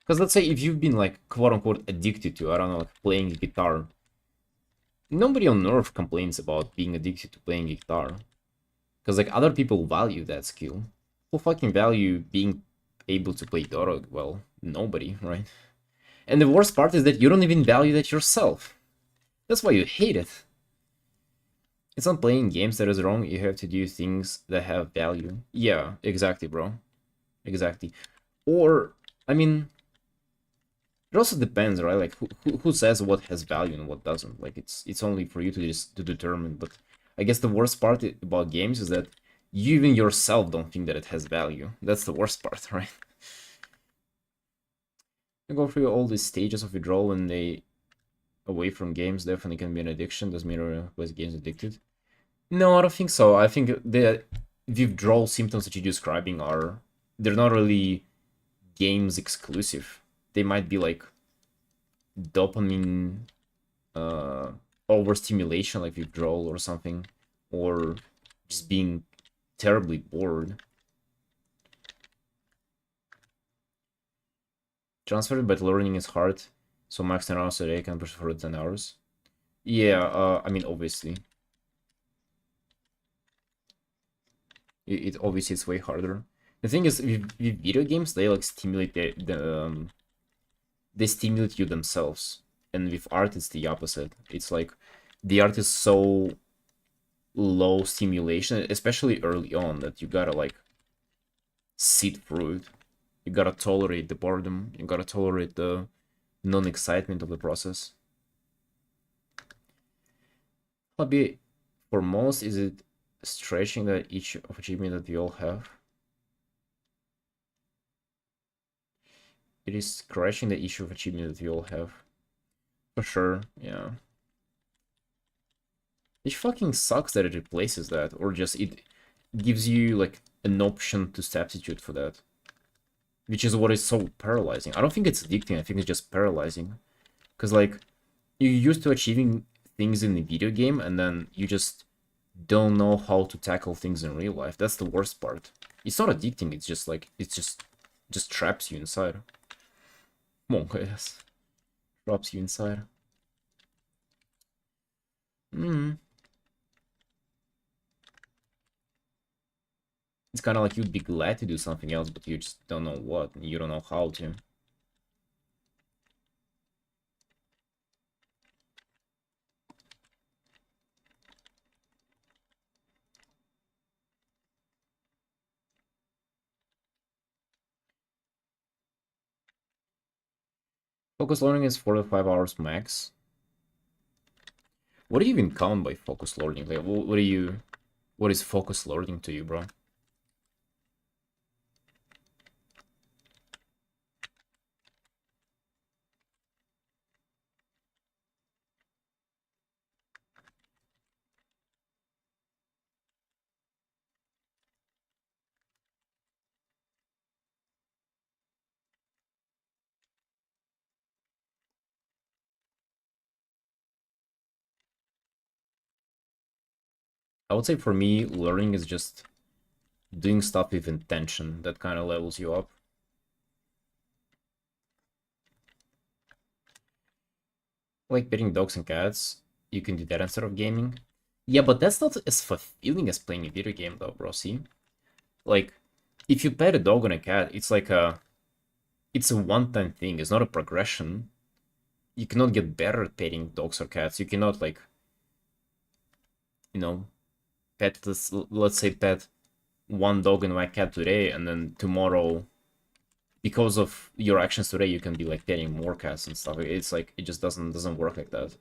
Because let's say if you've been like quote-unquote addicted to, I don't know, like playing guitar, nobody on earth complains about being addicted to playing guitar. Because like other people value that skill. Who fucking value being able to play Dota? Well, nobody, right? And the worst part is that you don't even value that yourself. That's why you hate it. It's not playing games that is wrong, you have to do things that have value. Yeah, exactly, bro. Exactly. Or, I mean, it also depends, right? Like, who says what has value and what doesn't? Like, it's only for you to just to determine. But I guess the worst part about games is that you even yourself don't think that it has value. That's the worst part, right? You go through all these stages of withdrawal and they away from games definitely can be an addiction. Doesn't mean everyone who plays games addicted. No, I don't think so. I think the withdrawal symptoms that you're describing are, they're not really games exclusive. They might be like dopamine overstimulation, like withdrawal or something, or just being terribly bored. Transferring but learning is hard, so max 10 hours a day can push for 10 hours. Yeah, I mean, obviously. It obviously is way harder. The thing is, with video games, they like stimulate they stimulate you themselves, and with art, it's the opposite. It's like the art is so low stimulation, especially early on, that you gotta like sit through it. You gotta tolerate the boredom. You gotta tolerate the non-excitement of the process. Hobby, for most, is it stretching the each of achievement that we all have? It is crashing the issue of achievement that we all have. For sure, yeah. It fucking sucks that it replaces that, or just it gives you like an option to substitute for that. Which is what is so paralyzing. I don't think it's addicting, I think it's just paralyzing. Because like, you're used to achieving things in the video game, and then you just don't know how to tackle things in real life. That's the worst part. It's not addicting, it's just like, it's just traps you inside. Monk, yes. Traps you inside. Hmm. It's kind of like you'd be glad to do something else, but you just don't know what, and you don't know how to. Focus learning is 4 to 5 hours max. What do you even count by focus learning? Like, what is focus learning to you, bro? I would say for me, learning is just doing stuff with intention that kind of levels you up. Like petting dogs and cats, you can do that instead of gaming. Yeah, but that's not as fulfilling as playing a video game, though, bro. See, like, if you pet a dog and a cat, it's a one-time thing. It's not a progression. You cannot get better at petting dogs or cats. You cannot like, you know, pet this. Let's say pet one dog and one cat today, and then tomorrow, because of your actions today, you can be like petting more cats and stuff. It's like it just doesn't work like that.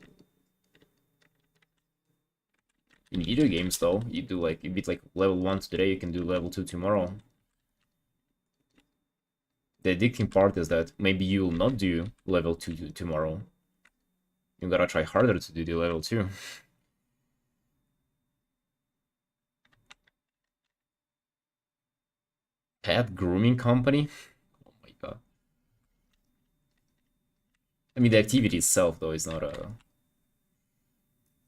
In video games, though, you do like you beat like level 1 today, you can do level 2 tomorrow. The addicting part is that maybe you will not do level 2 tomorrow. You gotta try harder to do the level 2. Pet grooming company? Oh my god. I mean, the activity itself, though, is not a...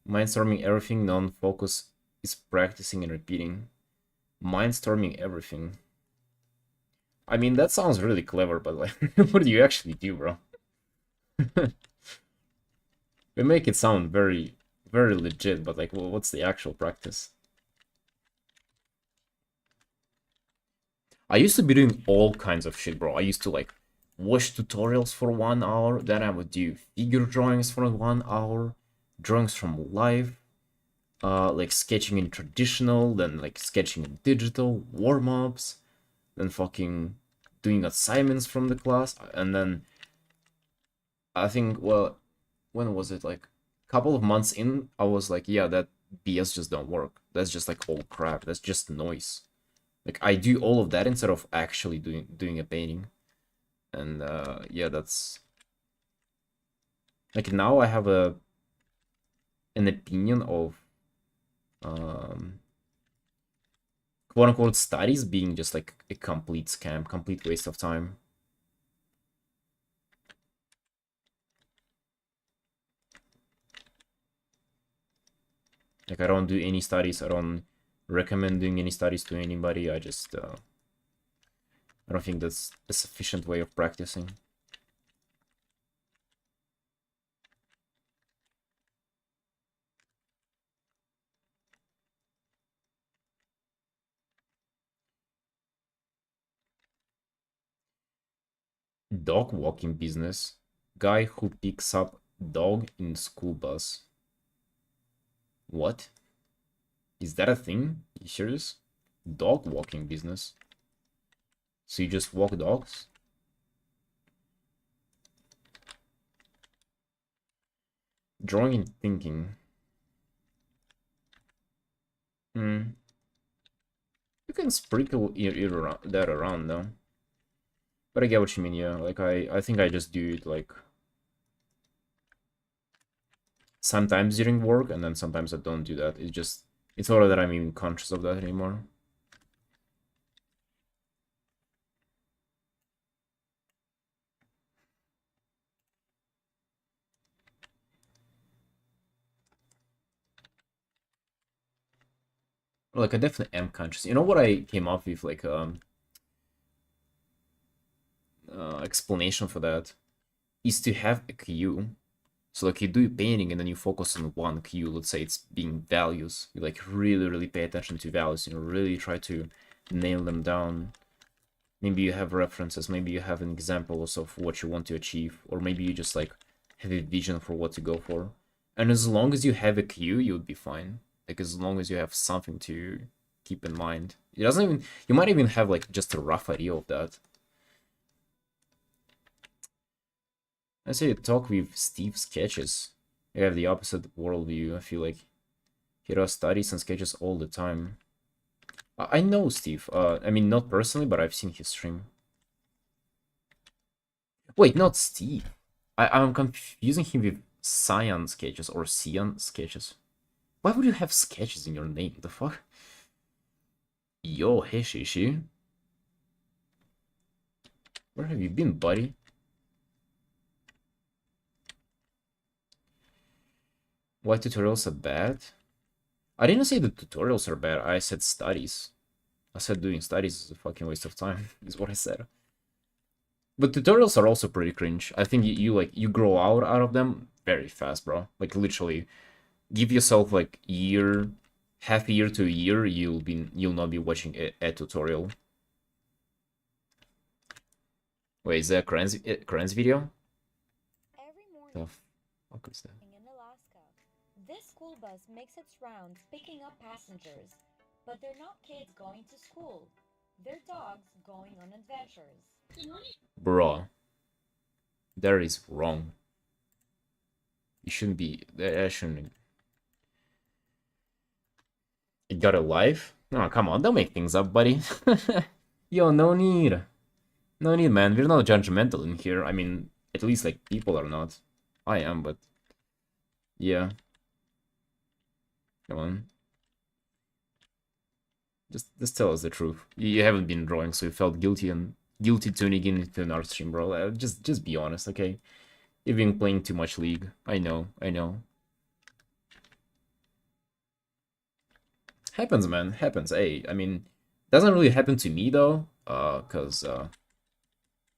Mindstorming everything, non-focus is practicing and repeating. Mindstorming everything. I mean, that sounds really clever, but like, what do you actually do, bro? We make it sound very, very legit, but like, what's the actual practice? I used to be doing all kinds of shit, bro. I used to like watch tutorials for 1 hour, then I would do figure drawings for 1 hour, drawings from life, like sketching in traditional, then like sketching in digital, warm-ups, then fucking doing assignments from the class, and then I think, well, when was it? Like a couple of months in, I was like, yeah, that BS just don't work. That's just like all crap. That's just noise. Like I do all of that instead of actually doing a painting. And yeah, that's like now I have an opinion of um quote unquote studies being just like a complete scam, complete waste of time. Like I don't do any studies. I don't recommend doing any studies to anybody. I don't think that's a sufficient way of practicing. Dog walking business. Guy who picks up dog in school bus. What? Is that a thing? You serious? Dog walking business. So you just walk dogs? Drawing and thinking. Hmm. You can sprinkle that around though. But I get what you mean, yeah. Like I think I just do it like sometimes during work and then sometimes I don't do that. It's not that I'm even conscious of that anymore. Like I definitely am conscious. You know what I came up with like explanation for that is to have a cue. So like you do painting and then you focus on one cue. Let's say it's being values. You like really pay attention to values. You know, really try to nail them down. Maybe you have references. Maybe you have an examples of what you want to achieve, or maybe you just like have a vision for what to go for. And as long as you have a cue, you would be fine. Like as long as you have something to keep in mind. It doesn't even. You might even have like just a rough idea of that. I say you talk with Steve sketches. You have the opposite worldview. I feel like he does studies and sketches all the time. I know Steve. I mean, not personally, but I've seen his stream. Wait, not Steve. I'm confusing him with Cyan sketches or Cyan sketches. Why would you have sketches in your name? The fuck? Yo, hey Shishi. Where have you been, buddy? Why tutorials are bad? I didn't say the tutorials are bad. I said studies. I said doing studies is a fucking waste of time, is what I said. But tutorials are also pretty cringe. I think you grow out of them very fast, bro. Like literally, give yourself like year, half a year to a year, you'll not be watching a tutorial. Wait, is that Kran's video? Every The morning fuck is that? in Alaska, this school bus makes its rounds picking up passengers. But they're not kids going to school. They're dogs going on adventures. Bro, that is wrong. You shouldn't be. That shouldn't. You got a life? Oh, come on, don't make things up, buddy. Yo, no need. No need, man. We're not judgmental in here. I mean, at least, like, people are not. I am, but... Yeah. Come on. Just tell us the truth. You haven't been drawing, so you felt guilty and guilty tuning in into an art stream, bro. Just be honest, okay? You've been playing too much League. I know, I know. Happens, man. Happens. Hey, I mean, doesn't really happen to me though, cause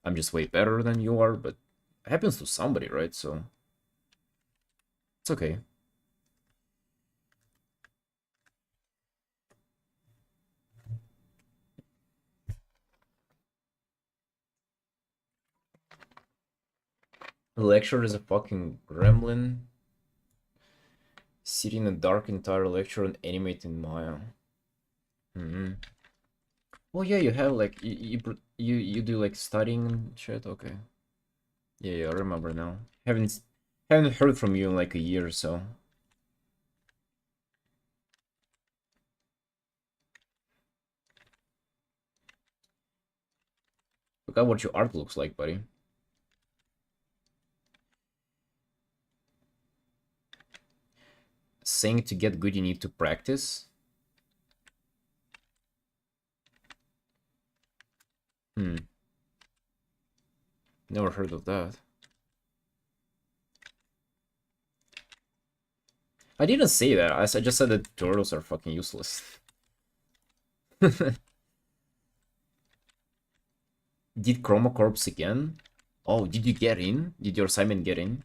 I'm just way better than you are. But it happens to somebody, right? So it's okay. The lecturer is a fucking gremlin. Sitting in a dark entire lecture and animating Maya. Hmm. Well, yeah, you have like you do like studying and shit. Okay. Yeah, I remember now. Haven't heard from you in like a year or so. Look at what your art looks like, buddy. Saying to get good you need to practice. Hmm. Never heard of that. I didn't say that. I just said that tutorials are fucking useless. Did Chroma Corps again? Oh, did you get in? Did your assignment get in?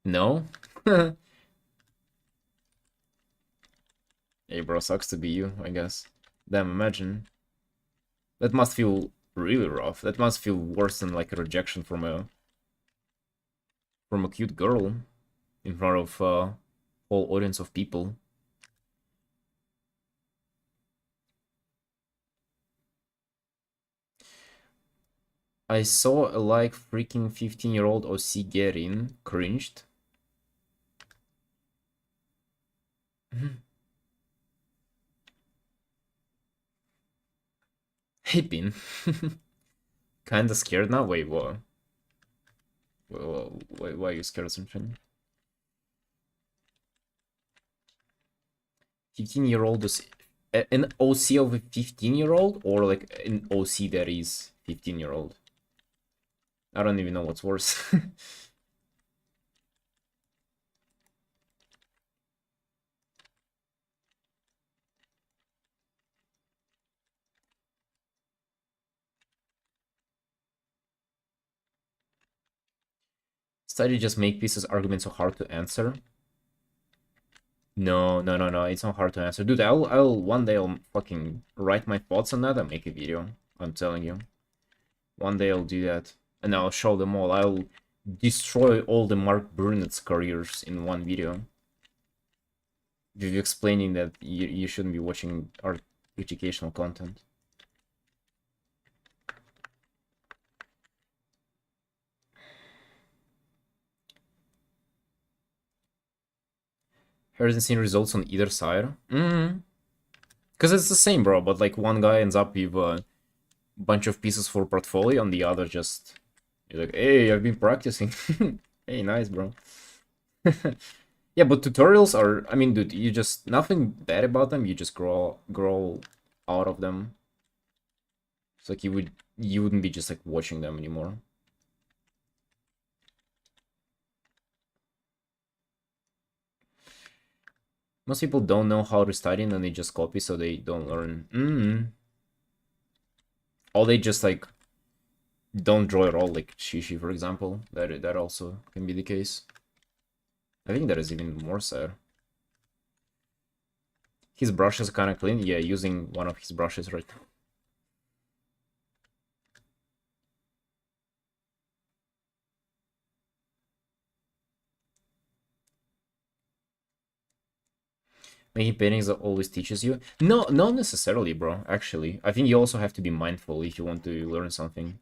No? Hey, bro, sucks to be you, I guess. Damn, imagine. That must feel really rough. That must feel worse than like a rejection from a cute girl in front of a whole audience of people. I saw a like freaking 15-year-old OC get in, cringed. Hey, Pin. Kinda scared now? Wait, what? Why are you scared of something? 15-year-old is an OC of a 15-year-old or like an OC that is 15-year-old? I don't even know what's worse. Study just make pieces arguments so hard to answer. No, no, no, no. It's not hard to answer. Dude, I'll one day I'll fucking write my thoughts on that and make a video. I'm telling you. One day I'll do that. And I'll show them all. I'll destroy all the Mark Burnett's careers in one video. With explaining that you shouldn't be watching art educational content. Hasn't seen results on either side. Because it's the same, bro, but like one guy ends up with a bunch of pieces for portfolio and the other just... You're like, hey, I've been practicing. Hey, nice, bro. Yeah, but tutorials are... I mean, dude, you just... Nothing bad about them, you just grow out of them. It's like you wouldn't be just like watching them anymore. Most people don't know how to study and then they just copy so they don't learn. Or they just like don't draw at all, like Shishi, for example. That also can be the case. I think that is even more sad. His brush is kind of clean. Yeah, using one of his brushes right now. Making paintings that always teaches you. No, not necessarily, bro, actually. I think you also have to be mindful if you want to learn something.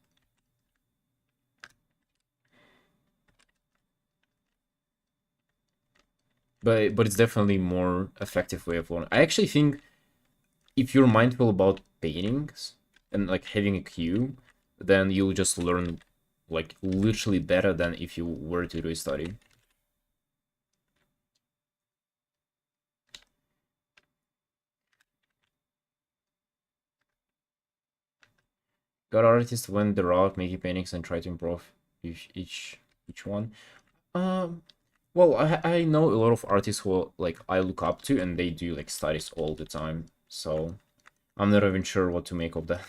But it's definitely more effective way of learning. I actually think if you're mindful about paintings and like having a cue, then you'll just learn like literally better than if you were to do a study. Got artists went the route making paintings and try to improve each one. Um, well, I know a lot of artists who like I look up to, and they do like studies all the time. So I'm not even sure what to make of that.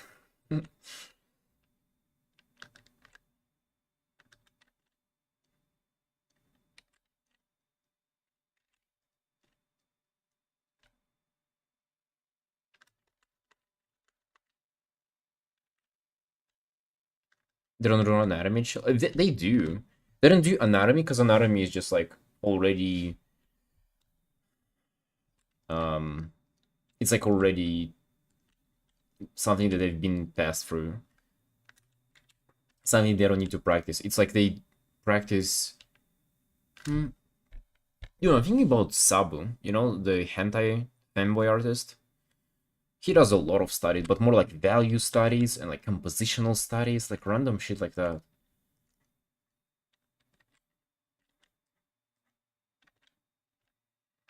They don't do anatomy. They do. They don't do anatomy because anatomy is just like already um it's like already something that they've been passed through. Something they don't need to practice. It's like they practice. I'm thinking about Sabu, the hentai fanboy artist. He does a lot of studies, but more like value studies and like compositional studies, like random shit like that.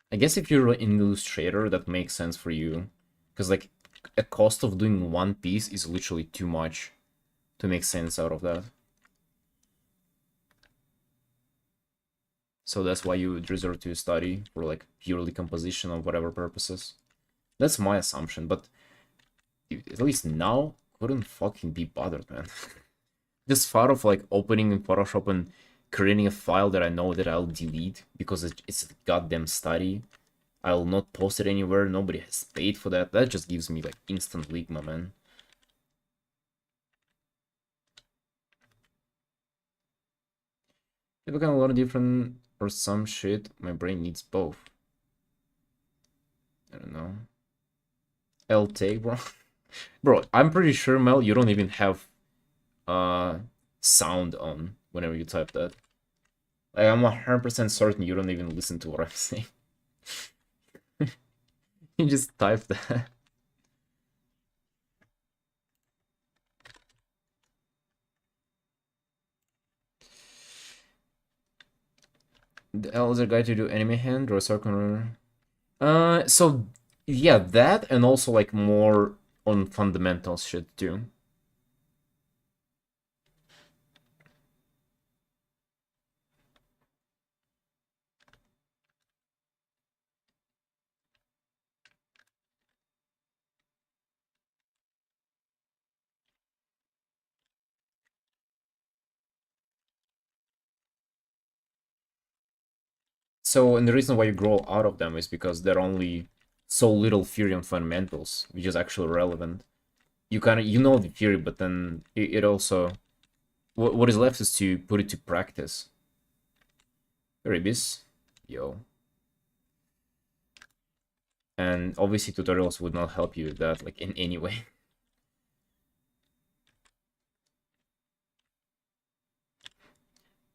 I guess if you're an illustrator, that makes sense for you. Because like a cost of doing one piece is literally too much to make sense out of that. So that's why you would resort to study for like purely composition or whatever purposes. That's my assumption, but at least now couldn't fucking be bothered, man. This thought of like opening in Photoshop and creating a file that I know that I'll delete because it's a goddamn study. I'll not post it anywhere. Nobody has paid for that. That just gives me like instant ligma, man. If I can learn different or some shit, my brain needs both. I don't know. L take, bro. Bro, I'm pretty sure, Mel, you don't even have sound on whenever you type that. Like, I'm 100% certain you don't even listen to what I'm saying. You just type that. The elder guy to do anime hand or circle. So yeah, that and also like more on fundamentals shit too. So, and the reason why you grow out of them is because they're only so little theory on fundamentals, which is actually relevant. You kind of, you know the theory, but then it also, what is left is to put it to practice. Ribis, yo. And obviously tutorials would not help you with that, like in any way.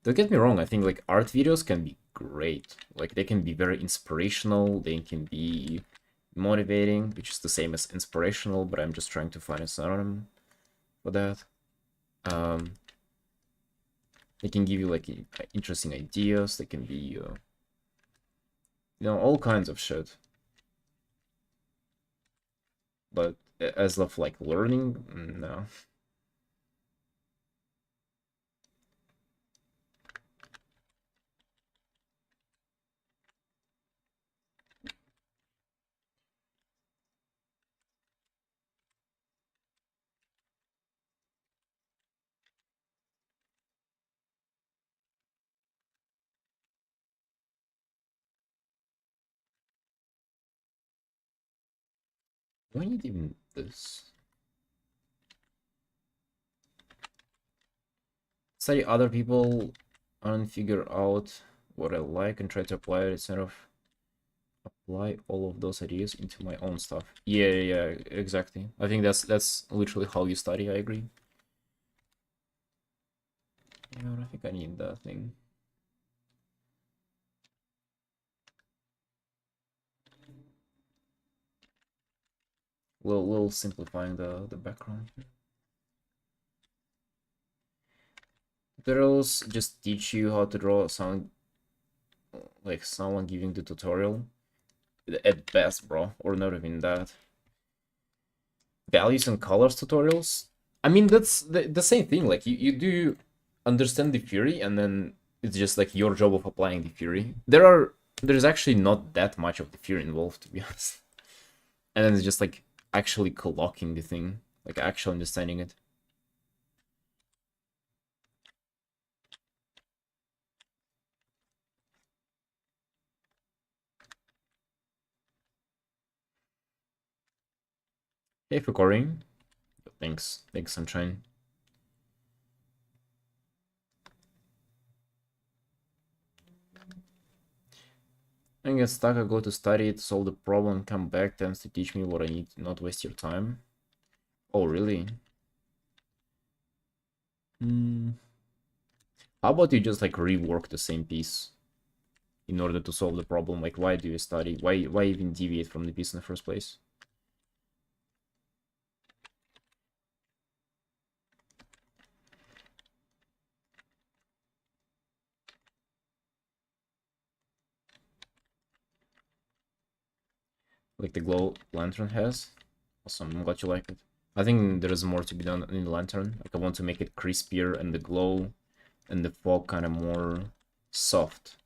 Don't get me wrong, I think like art videos can be great. Like they can be very inspirational, they can be motivating, which is the same as inspirational, but I'm just trying to find a synonym for that. Um, they can give you like interesting ideas, they can be, all kinds of shit. But as of like learning, no. Do I need even this? Study other people and figure out what I like and try to apply it instead of apply all of those ideas into my own stuff. Yeah, exactly. I think that's literally how you study. I agree. Yeah, I think I need that thing. Little simplifying the background. Tutorials just teach you how to draw sound like someone giving the tutorial at best, bro, or not even that. Values and colors tutorials. I mean, that's the same thing. Like you do understand the theory, and then it's just like your job of applying the theory. There's actually not that much of the theory involved, to be honest. And then it's just like actually colloquing the thing, like actually understanding it. Hey, for recording. Thanks, Sunshine. I get stuck, I go to study it, solve the problem, come back, tends to teach me what I need, not waste your time. Oh, really? Hmm. How about you just like rework the same piece in order to solve the problem? Like, why do you study? Why even deviate from the piece in the first place? Like the glow lantern has. Awesome, I'm glad you like it. I think there is more to be done in the lantern. Like I want to make it crispier and the glow and the fog kind of more soft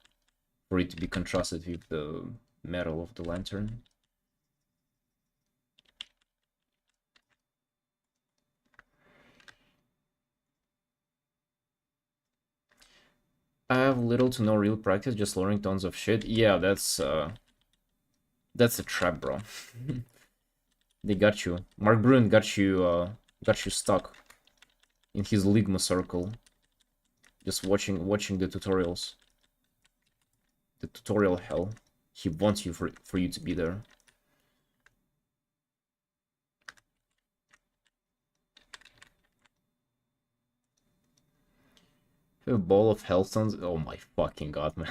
for it to be contrasted with the metal of the lantern. I have little to no real practice, just learning tons of shit. Yeah, that's That's a trap, bro. They got you. Mark Bruin got you stuck in his Ligma circle, just watching the tutorials. The tutorial hell. He wants you for you to be there. A ball of hellstones. Oh my fucking god, man.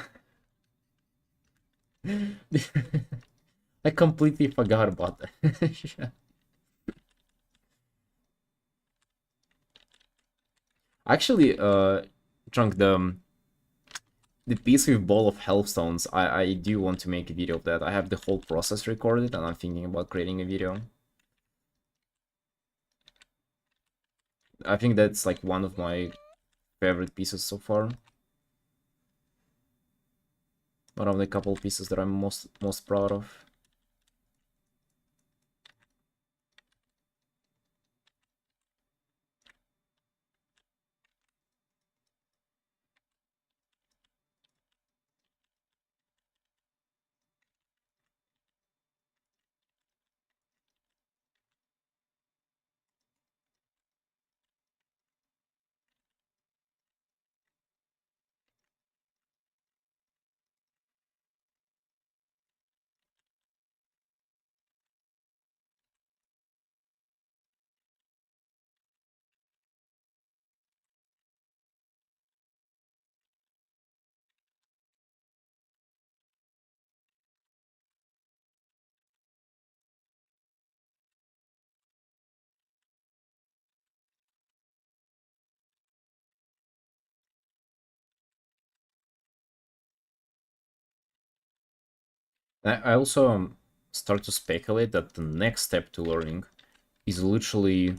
I completely forgot about that. Actually, Trunk, the piece with ball of hellstones, I do want to make a video of that. I have the whole process recorded, and I'm thinking about creating a video. I think that's like one of my favorite pieces so far. One of the couple pieces that I'm most proud of. I also start to speculate that the next step to learning is literally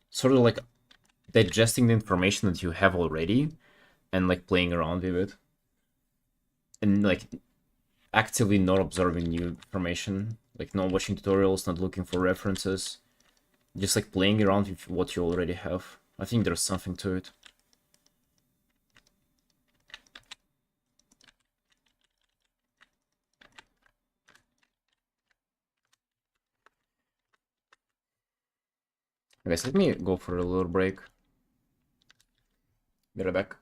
sort of like digesting the information that you have already and like playing around with it and like actively not observing new information, like not watching tutorials, not looking for references, just like playing around with what you already have. I think there's something to it. Guys, let me go for a little break. Be right back.